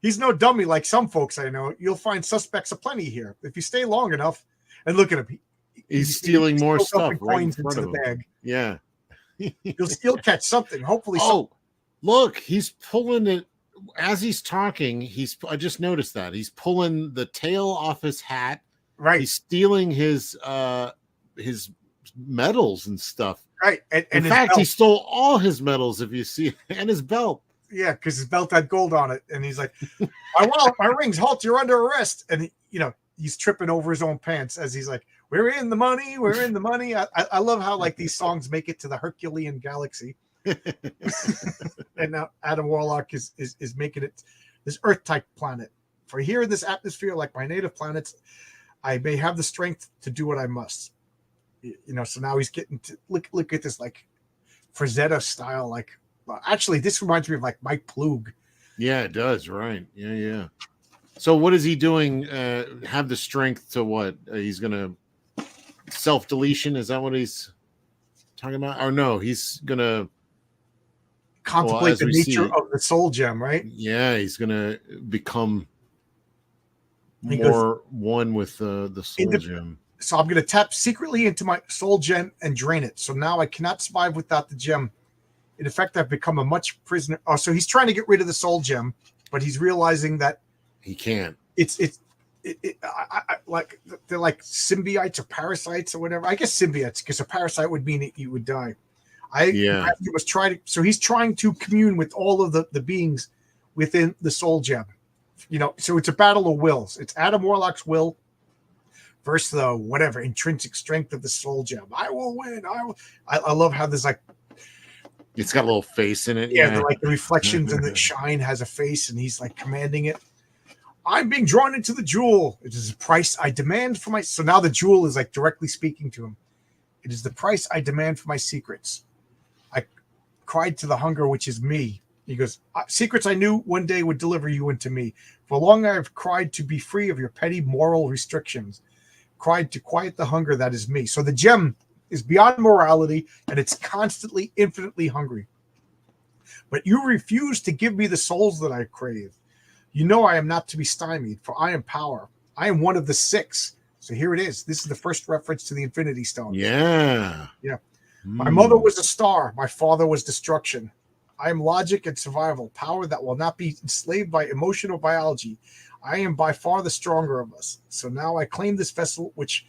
He's no dummy like some folks I know. You'll find suspects aplenty here. If you stay long enough and look at him. He's stealing more stuff right in front of him. Bag. Yeah. He'll catch something. Hopefully. Look, he's pulling it as he's talking. I just noticed that he's pulling the tail off his hat. Right. He's stealing his medals and stuff. Right. And in fact, he stole all his medals, if you see, and his belt. Yeah, because his belt had gold on it. And he's like, my rings, halt, you're under arrest. And he's tripping over his own pants as he's like, we're in the money. We're in the money. I love how like these songs make it to the Herculean galaxy. And now Adam Warlock is making it this Earth-type planet. For here in this atmosphere, like my native planets, I may have the strength to do what I must. So now he's getting to look at this like Frazetta style. Like, actually, this reminds me of like Mike Plug. Yeah, it does. Right. Yeah. So what is he doing? Have the strength to what? He's going to self-deletion? Is that what he's talking about? Or no, he's going to contemplate the nature of the soul gem, right? Yeah, he's going to become more one with the soul gem. So I'm going to tap secretly into my soul gem and drain it. So now I cannot survive without the gem. In effect, I've become a much prisoner. Oh, so he's trying to get rid of the soul gem, but he's realizing that he can't. Like they're like symbiotes or parasites or whatever. I guess symbiotes, because a parasite would mean that you would die. So he's trying to commune with all of the beings within the soul gem. So it's a battle of wills. It's Adam Warlock's will versus the whatever intrinsic strength of the soul gem. I will win. I love how there's like, it's got a little face in it. Yeah. Like the reflections and the shine has a face, and he's like commanding it. I'm being drawn into the jewel. It is the price I demand for my. So now the jewel is like directly speaking to him. It is the price I demand for my secrets. I cried to the hunger, which is me. He goes, secrets I knew one day would deliver you into me. For long I have cried to be free of your petty moral restrictions. Cried to quiet the hunger that is me. So the gem is beyond morality, and it's constantly, infinitely hungry. But you refuse to give me the souls that I crave. You know I am not to be stymied, for I am power. I am one of the 6. So here it is. This is the first reference to the Infinity Stones. Yeah. Yeah. My mother was a star. My father was destruction. I am logic and survival, power that will not be enslaved by emotion or biology. I am by far the stronger of us. So now I claim this vessel, which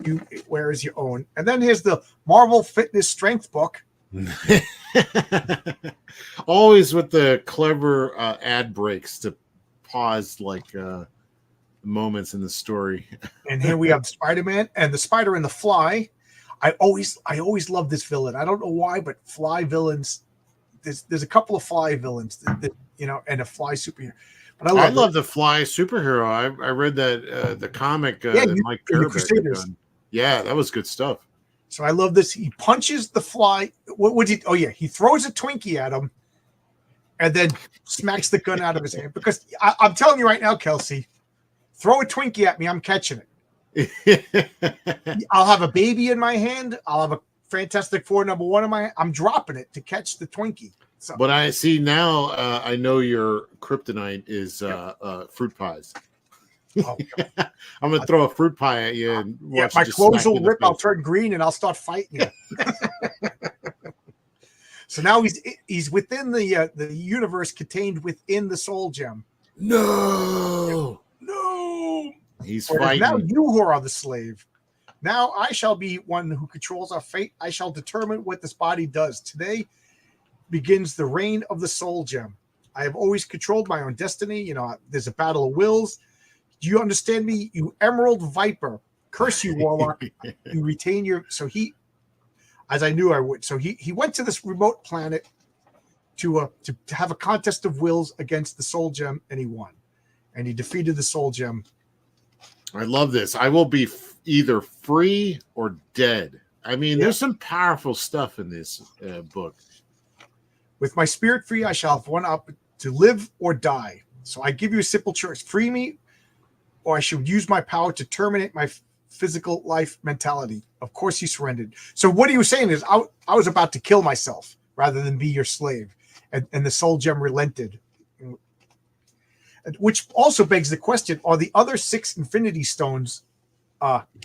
you wear as your own. And then here's the Marvel Fitness Strength book. Always with the clever ad breaks to pause like moments in the story. And here we have Spider-Man and the Spider and the Fly. I always love this villain. I don't know why, but Fly villains. There's a couple of Fly villains that and a Fly superhero. But I love the Fly superhero. I read that the comic that Mike Parabet had done. Yeah, that was good stuff. So I love this. He punches the Fly. What would he? Oh yeah, he throws a Twinkie at him, and then smacks the gun out of his hand. Because I'm telling you right now, Kelsey, throw a Twinkie at me, I'm catching it. I'll have a baby in my hand. I'll have a Fantastic Four #1 in my hand. I'm dropping it to catch the Twinkie. So, but I see now. I know your kryptonite is fruit pies. Oh, I'm gonna throw a fruit pie at you. And my clothes will rip. I'll turn green and I'll start fighting you. So now he's within the universe contained within the Soul Gem. No. He's fighting. Now you who are the slave. Now I shall be one who controls our fate. I shall determine what this body does. Today begins the reign of the Soul Gem. I have always controlled my own destiny. There's a battle of wills. Do you understand me, you Emerald Viper? Curse you, Warlock. You retain your... So he, as I knew I would. So he went to this remote planet to have a contest of wills against the Soul Gem, and he won. And he defeated the Soul Gem. I love this. I will be either free or dead. I mean, there's some powerful stuff in this book. With my spirit free, I shall have one up to live or die. So I give you a simple choice. Free me, or I should use my power to terminate my physical life mentality. Of course he surrendered. So what he was saying is I was about to kill myself rather than be your slave. And the Soul Gem relented. Which also begs the question, are the other 6 Infinity Stones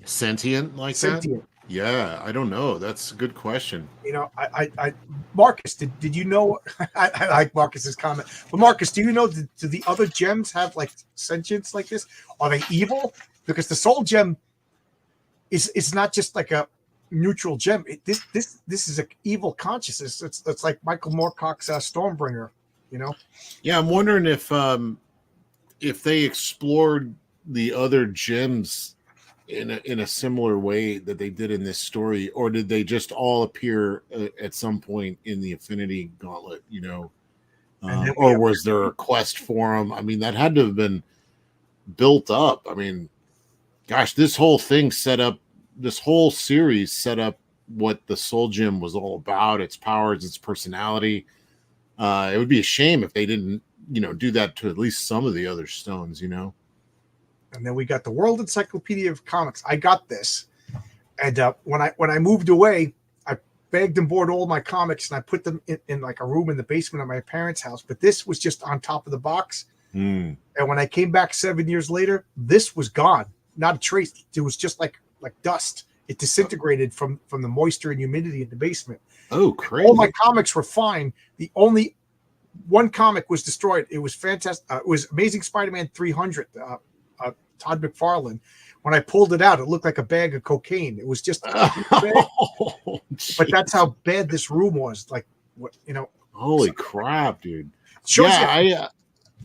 sentient like that? Yeah, I don't know. That's a good question. I Marcus, did you know? I like Marcus's comment. But Marcus, do you know? Do the other gems have like sentience like this? Are they evil? Because the Soul Gem is not just like a neutral gem. This is an evil consciousness. It's like Michael Moorcock's Stormbringer. Yeah, I'm wondering if they explored the other gems in a similar way that they did in this story, or did they just all appear at some point in the Infinity Gauntlet, or was there a quest for them? I mean, that had to have been built up. I mean, gosh, this whole series set up what the Soul Gem was all about, its powers, its personality. It would be a shame if they didn't, do that to at least some of the other stones, And then we got the World Encyclopedia of Comics. I got this, and when I moved away, I bagged and boarded all my comics and I put them in like a room in the basement of my parents' house. But this was just on top of the box. And when I came back 7 years later, this was gone, not a trace. It was just like dust. It disintegrated from the moisture and humidity in the basement. Oh, crazy! All my comics were fine. The only one comic was destroyed. It was fantastic. It was Amazing Spider-Man 300. Todd McFarlane. When I pulled it out, it looked like a bag of cocaine. It was just, but that's how bad this room was. Like, Holy crap, dude!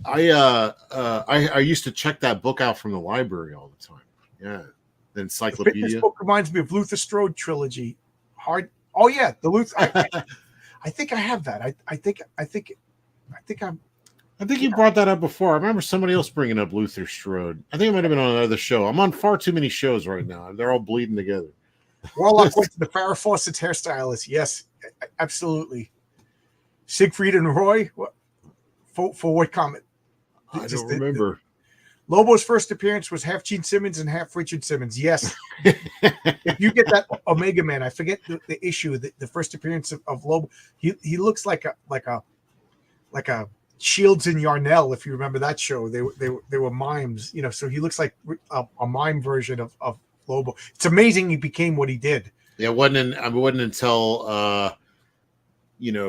I used to check that book out from the library all the time. Yeah, the encyclopedia. This book reminds me of Luther Strode trilogy. Hard. Oh yeah, the Luther. I think I have that. I think you brought that up before. I remember somebody else bringing up Luther Strode. I think it might have been on another show. I'm on far too many shows right now. They're all bleeding together. Warlock went to the Farrah Fawcett's hairstylist. Yes, absolutely. Siegfried and Roy. For what comment? I don't remember. Lobo's first appearance was half Gene Simmons and half Richard Simmons. Yes. If you get that Omega Man, I forget the issue. The first appearance of Lobo. He looks like a Shields and Yarnell, if you remember that show. They were mimes, you know. So he looks like a mime version of Lobo. It's amazing he became what he did. Yeah, it wasn't until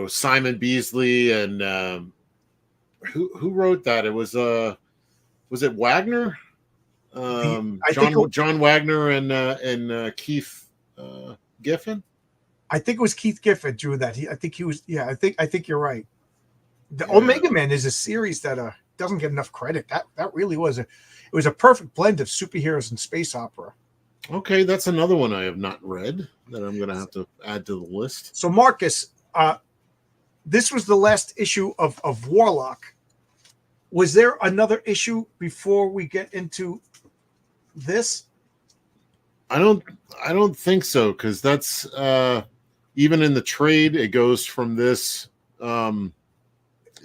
Simon Beasley and who wrote that? It was it Wagner? John Wagner and Keith Giffen. I think it was Keith Giffen drew that. I think you're right. The Omega Man is a series that doesn't get enough credit. That really was it was a perfect blend of superheroes and space opera. Okay, that's another one I have not read that I'm going to have to add to the list. So Marcus, this was the last issue of Warlock. Was there another issue before we get into this? I don't think so, because that's even in the trade, it goes from this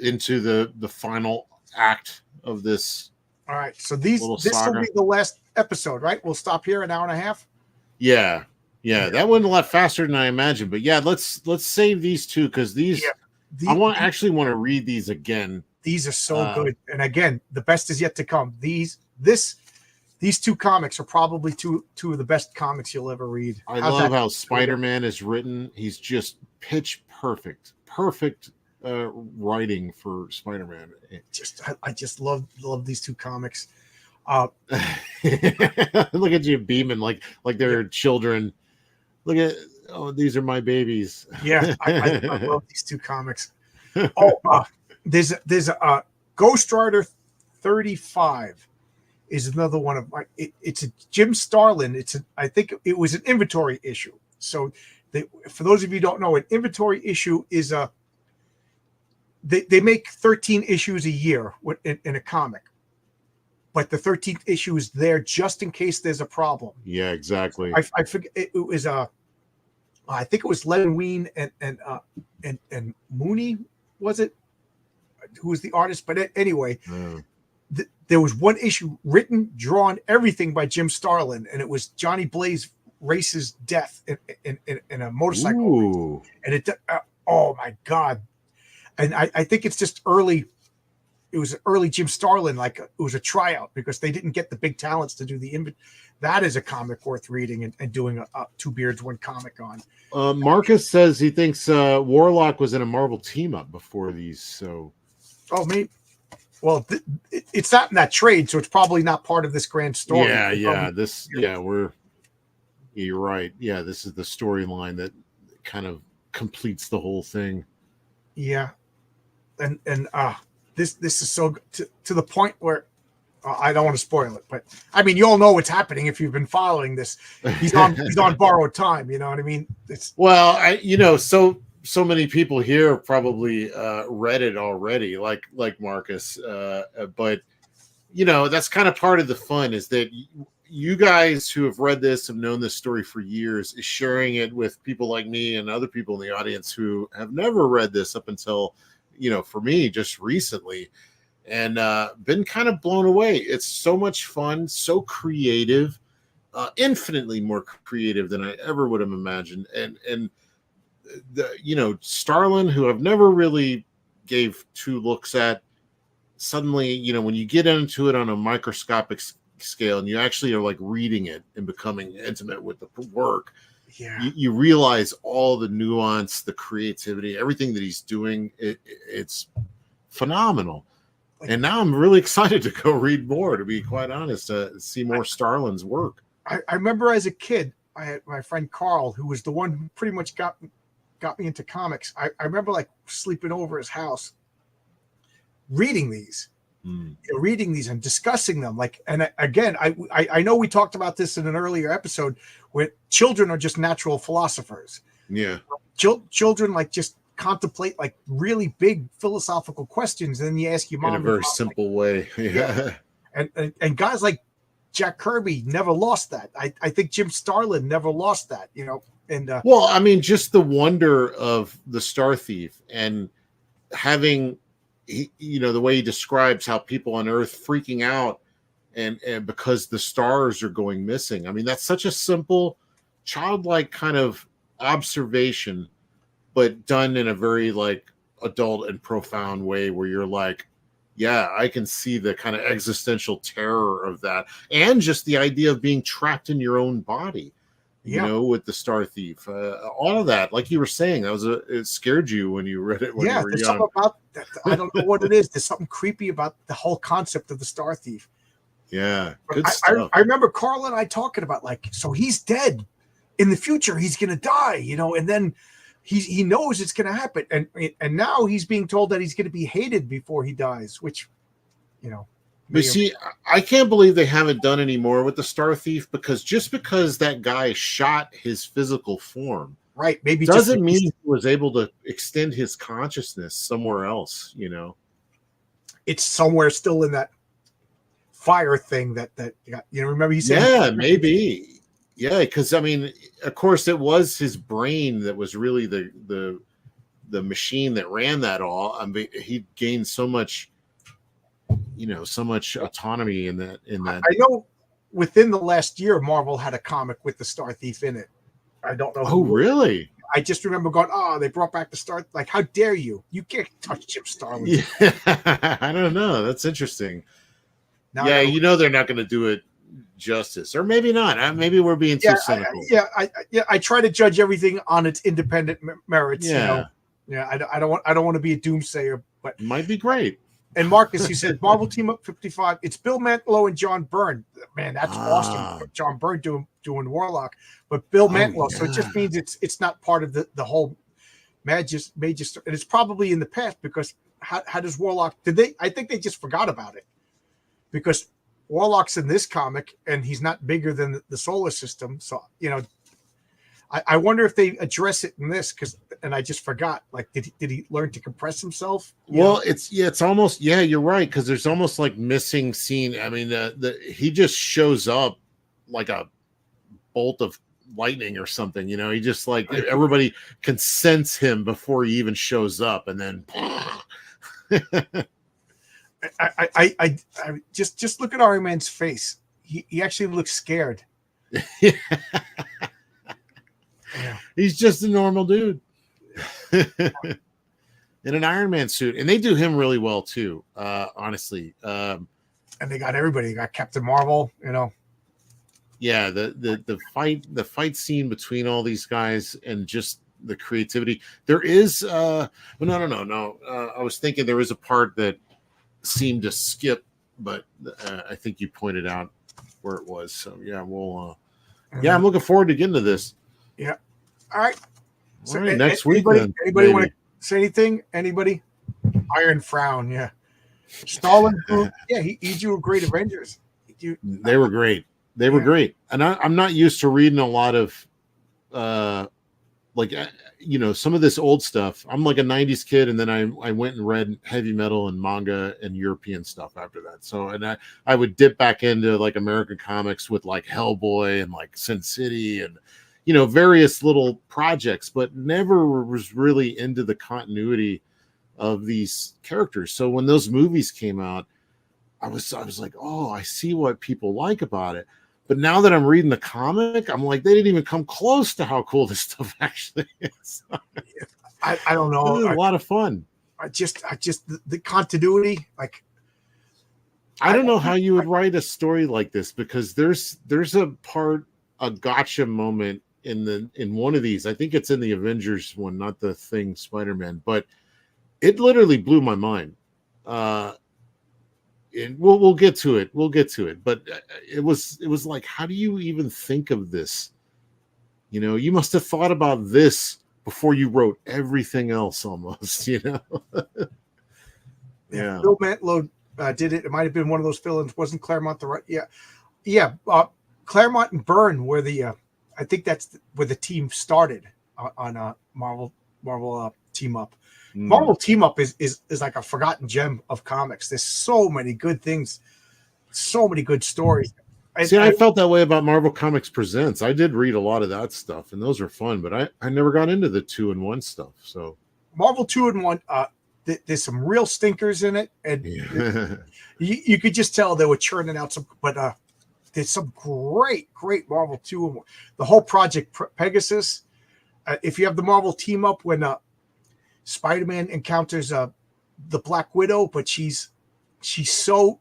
into the final act of this. All right, so this will be the last episode, right? We'll stop here, an hour and a half. Yeah, that went a lot faster than I imagined. But yeah, let's save these two, because I want to read these again. These are so good, and again, the best is yet to come. These two comics are probably two of the best comics you'll ever read. I love how Spider-Man is written. He's just pitch perfect writing for Spider-Man. I just love these two comics. Look at you beaming like they're children. Look at these are my babies. Yeah, I love these two comics. There's a Ghost Rider 35 is another one of my. It's a Jim Starlin. I think it was an inventory issue. So for those of you who don't know, an inventory issue is they make 13 issues a year in a comic, but the 13th issue is there just in case there's a problem. Yeah, exactly. I forget it was I think it was Len Wein and Mooney, was it? Who was the artist? But anyway, there was one issue written, drawn, everything by Jim Starlin, and it was Johnny Blaze races death in a motorcycle. Ooh. And it oh my god. And I think it's just early. It was early Jim Starlin, like it was a tryout because they didn't get the big talents to do the that is a comic worth reading and doing a Two Beards One comic on. Marcus says he thinks Warlock was in a Marvel team up before these. So, maybe. Well, it's not in that trade, so it's probably not part of this grand story. You're right. Yeah, this is the storyline that kind of completes the whole thing. Yeah, and this is so to the point where I don't want to spoil it, but I mean, you all know what's happening if you've been following this. He's on borrowed time. You know what I mean? So many people here probably read it already, like Marcus. But that's kind of part of the fun is that you guys who have read this, have known this story for years, is sharing it with people like me and other people in the audience who have never read this up until, for me, just recently, and been kind of blown away. It's so much fun, so creative, infinitely more creative than I ever would have imagined. And Starlin, who I've never really gave two looks at, suddenly, when you get into it on a microscopic scale and you actually are like reading it and becoming intimate with the work, you realize all the nuance, the creativity, everything that he's doing. It's phenomenal. And now I'm really excited to go read more, to be quite honest, to see more Starlin's work. I remember as a kid, I had my friend Carl, who was the one who pretty much got me into comics. I remember like sleeping over his house, reading these, and discussing them. Like, and again, I know we talked about this in an earlier episode where children are just natural philosophers. Yeah. Children like just contemplate like really big philosophical questions. And then you ask your mom in a very simple way. Yeah. And guys like Jack Kirby never lost that. I think Jim Starlin never lost that, And well, I mean, just the wonder of the Star Thief and having, the way he describes how people on Earth freaking out and because the stars are going missing. I mean, that's such a simple, childlike kind of observation, but done in a very like adult and profound way where you're like, yeah, I can see the kind of existential terror of that, and just the idea of being trapped in your own body, you know, with the Star Thief, all of that. Like you were saying, it scared you when you read it when you were there's young. something about that. I don't know what it is. There's something creepy about the whole concept of the Star Thief. Yeah, good stuff. I remember Carl and I talking about, like, so he's dead in the future. He's going to die, you know, and then he knows it's going to happen. And now he's being told that he's going to be hated before he dies, which, you know. But see, I can't believe they haven't done any more with the Star Thief, because just because that guy shot his physical form, right, maybe doesn't mean he was able to extend his consciousness somewhere else, you know. It's somewhere still in that fire thing that you know, remember he said, yeah, maybe. Yeah, because I mean, of course, it was his brain that was really the machine that ran that all. I mean, he gained so much, you know, so much autonomy in that. I know within the last year, Marvel had a comic with the Star Thief in it. I don't know. Oh, really? I just remember going, oh, they brought back the Star. Like, how dare you? You can't touch Jim Starlin. Yeah, I don't know. That's interesting. Now, yeah, you know, they're not going to do it justice, or maybe not. Maybe we're being too cynical. I try to judge everything on its independent merits. Yeah, you know? I don't want to be a doomsayer, but it might be great. And Marcus, he said, Marvel Team Up 55. It's Bill Mantlo and John Byrne. Man, that's awesome. John Byrne doing Warlock, but Bill Mantlo. Yeah. So it just means it's not part of the whole major. And it's probably in the past, because how does Warlock? I think they just forgot about it, because Warlock's in this comic and he's not bigger than the solar system. So, you know, I wonder if they address it in this, and I just forgot. Like, did he learn to compress himself? Well, it's almost, you're right, because there's almost like missing scene. I mean, he just shows up like a bolt of lightning or something. You know, he just like everybody can sense him before he even shows up, and then. I just look at Iron Man's face. He actually looks scared. Yeah. He's just a normal dude in an Iron Man suit, and they do him really well too. Honestly, and they got everybody. They got Captain Marvel. You know. Yeah, the fight scene between all these guys, and just the creativity. There is no. I was thinking there is a part that seemed to skip, but I think you pointed out where it was. So yeah, we'll I'm looking forward to getting to this. Yeah. All right. So all right, next week. Anybody want to say anything? Anybody? Iron Frown. Yeah. Stalin. Yeah, he drew a great Avengers. They were great. They were great. And I'm not used to reading a lot of like, you know, some of this old stuff. I'm like a 90s kid, and then I went and read heavy metal and manga and European stuff after that. So, and I would dip back into like American comics with like Hellboy and like Sin City and, you know, various little projects, but never was really into the continuity of these characters. So when those movies came out, I was like, oh, I see what people like about it. But now that I'm reading the comic, I'm like, they didn't even come close to how cool this stuff actually is. I don't know. It was a lot of fun. I just the continuity, like, I don't know how you would write a story like this, because there's a gotcha moment in one of these. I think it's in the Avengers one, not the Thing Spider-Man, but it literally blew my mind. And we'll get to it. But it was like, how do you even think of this? You know, you must have thought about this before you wrote everything else, almost. You know. Yeah. Bill Mantlo did it. It might have been one of those villains. Wasn't Claremont the right? Yeah. Claremont and Byrne were the. I think that's where the team started on Marvel Team Up. Marvel Team Up is like a forgotten gem of comics. There's so many good things, so many good stories. I felt that way about Marvel Comics Presents. I did read a lot of that stuff, and those were fun, but I never got into the 2-in-1 stuff. So Marvel 2-in-1, there's some real stinkers in it, and you could just tell they were churning out some. But there's some great Marvel 2-in-1. The whole Project Pegasus. If you have the Marvel Team Up when Spider-Man encounters the Black Widow, but she's so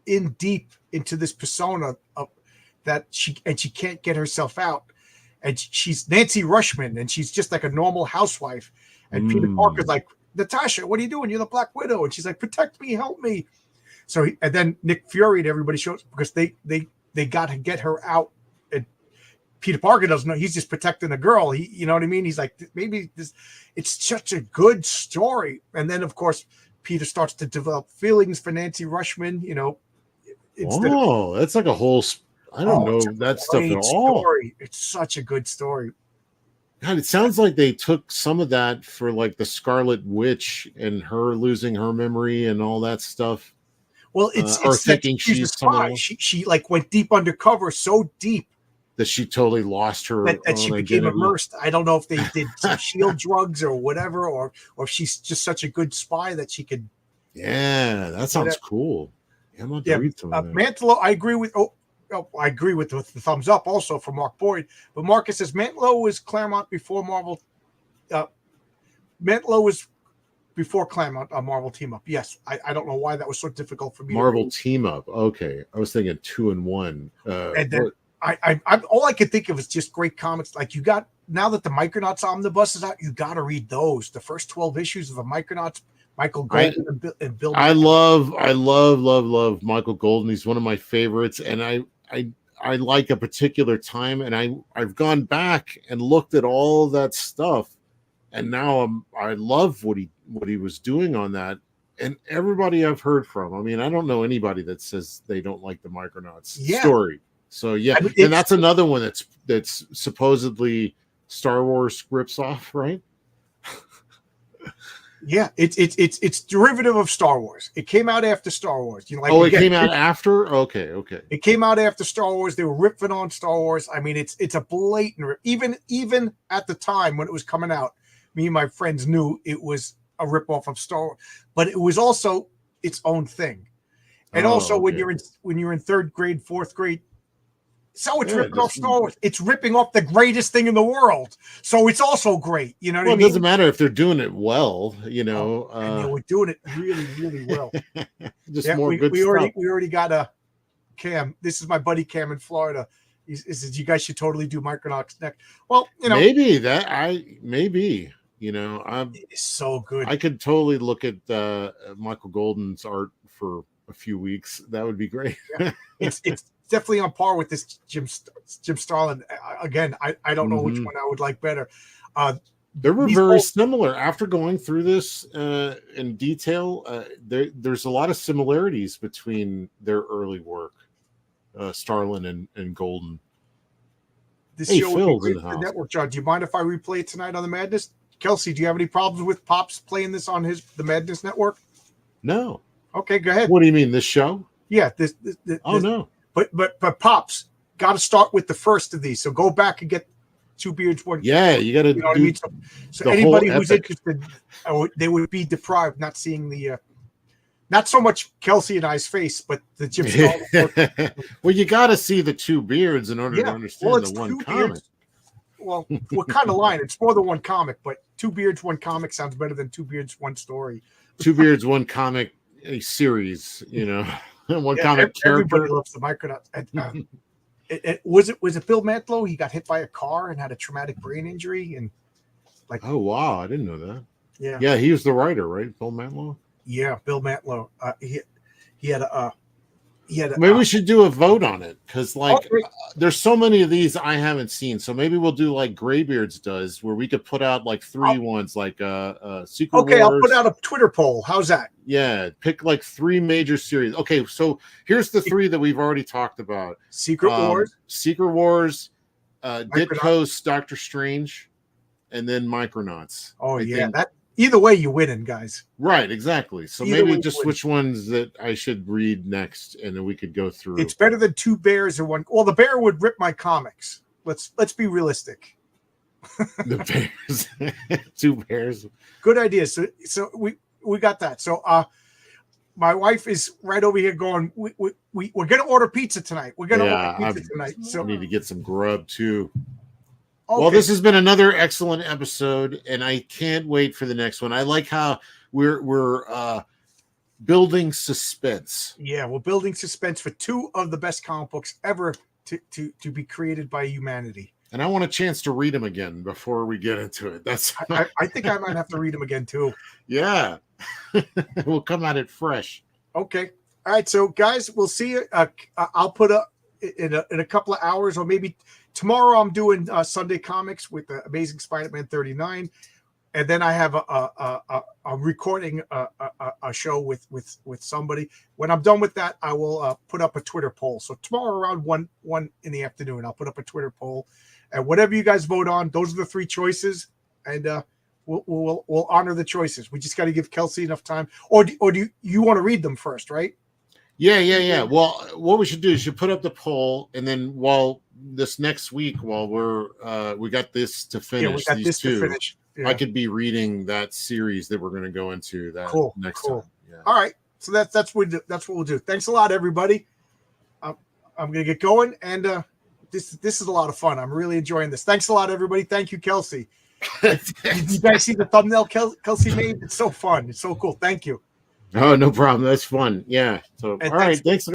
in deep into this persona that she can't get herself out. And she's Nancy Rushman, and she's just like a normal housewife. And Peter Parker's like, Natasha, what are you doing? You're the Black Widow. And she's like, protect me, help me. So and then Nick Fury and everybody shows because they got to get her out. And Peter Parker doesn't know. He's just protecting the girl. You know what I mean? He's like, maybe this. It's such a good story. And then of course Peter starts to develop feelings for Nancy Rushman. You know, that's like a whole. I don't know that stuff at all. Story. It's such a good story. God, it sounds like they took some of that for like the Scarlet Witch and her losing her memory and all that stuff. Well, it's thinking she's a spy. She like went deep undercover, so deep that she totally lost her that she became immersed. I don't know if they did some shield drugs or whatever, or if she's just such a good spy that she could. Yeah, that sounds cool. Yeah, I'm not read some of that. Mantlo, I agree with. I agree with the thumbs up also from Mark Boyd. But Marcus says Mantlo was Claremont before Marvel. Mantlo was before Claremont on Marvel Team Up. Yes, I don't know why that was so difficult for me. Marvel Team Up. Okay, I was thinking 2 and 1. And then I all I could think of was just great comics. Like you got now that the Micronauts omnibus is out, you got to read those. The first 12 issues of the Micronauts. Michael Golden and Bill. I love Michael Golden. He's one of my favorites, and I like a particular time, and I've gone back and looked at all that stuff, and now I love what he was doing on that. And everybody I've heard from, I mean, I don't know anybody that says they don't like the Micronauts story. So yeah, I mean, and that's another one that's supposedly Star Wars rips off, right? Yeah, it's derivative of Star Wars. It came out after Star Wars. You know, like it came out after. Okay. It came out after Star Wars. They were ripping on Star Wars. I mean, it's a blatant rip. Even at the time when it was coming out, me and my friends knew it was a ripoff of Star Wars, but it was also its own thing. And when you're in third grade, fourth grade. So it's ripping off Star Wars. It's ripping off the greatest thing in the world. So it's also great. You know what I mean? It doesn't matter if they're doing it well, you know. And they were doing it really, really well. Just more good stuff. We already got a Cam. This is my buddy Cam in Florida. He says, you guys should totally do Micronauts next. Well, you know. Maybe, you know. It's so good. I could totally look at Michael Golden's art for a few weeks. That would be great. It's definitely on par with this Jim Starlin. Again, I don't know which one I would like better. They were very similar. After going through this in detail, there's a lot of similarities between their early work, Starlin and Golden. This show would be great for the network, John. Do you mind if I replay it tonight on the Madness? Kelsey, do you have any problems with Pops playing this on the Madness Network? No. Okay, go ahead. What do you mean, this show? Yeah, this no. But Pops got to start with the first of these. So go back and get 2 Beards, 1. Yeah, you got to. You know what I mean? So anybody who's interested, they would be deprived not seeing the, not so much Kelsey and I's face, but the Jim Starlin. Well, you got to see the 2 Beards in order to understand the one comic. Beards. Well, we're kind of lying. It's more than one comic, but 2 Beards, 1 comic sounds better than 2 Beards, 1 story. 2 Beards, 1 comic, a series, you know. One comic character. Everybody loves the Micronauts. Was it Bill Mantlo? He got hit by a car and had a traumatic brain injury, and like. Oh wow, I didn't know that. Yeah, he was the writer, right? Bill Mantlo. Yeah, Bill Mantlo. He had a. Maybe we should do a vote on it because, there's so many of these I haven't seen. So maybe we'll do like Graybeards does, where we could put out like 3 ones, like Secret Wars. I'll put out a Twitter poll. How's that? Yeah, pick like 3 major series. Okay, so here's the 3 that we've already talked about: Secret Wars, Ditko's Doctor Strange, and then Micronauts. Oh, I think. That. Either way, you're winning, guys. Right, exactly. So maybe just which ones that I should read next, and then we could go through. It's better than 2 bears or 1. Well, the bear would rip my comics. Let's be realistic. The bears, 2 bears. Good idea. So we got that. So my wife is right over here going. We're gonna order pizza tonight. We're gonna order pizza tonight. So I need to get some grub too. Okay. Well, this has been another excellent episode, and I can't wait for the next one. I like how we're building suspense. Yeah, we're building suspense for 2 of the best comic books ever to be created by humanity. And I want a chance to read them again before we get into it. That's I think I might have to read them again too. Yeah. We'll come at it fresh. Okay. All right. So guys, we'll see you. I'll put up in a couple of hours, or maybe tomorrow. I'm doing Sunday Comics with the Amazing Spider-Man 39, and then I have a recording a show with somebody. When I'm done with that, I will put up a Twitter poll. So tomorrow around one in the afternoon, I'll put up a Twitter poll, and whatever you guys vote on, those are the 3 choices, and we'll honor the choices. We just got to give Kelsey enough time, or do you want to read them first, right? Yeah. Well, what we should do is you put up the poll, and then while this next week, while we got this to finish, Yeah, we got this to finish. Yeah. I could be reading that series that we're going to go into next time. Yeah. All right, so that's what we'll do. Thanks a lot, everybody. I'm going to get going, and this is a lot of fun. I'm really enjoying this. Thanks a lot, everybody. Thank you, Kelsey. Did you guys see the thumbnail Kelsey made? It's so fun. It's so cool. Thank you. Oh, no problem. That's fun. Yeah. So, And all right. Thanks.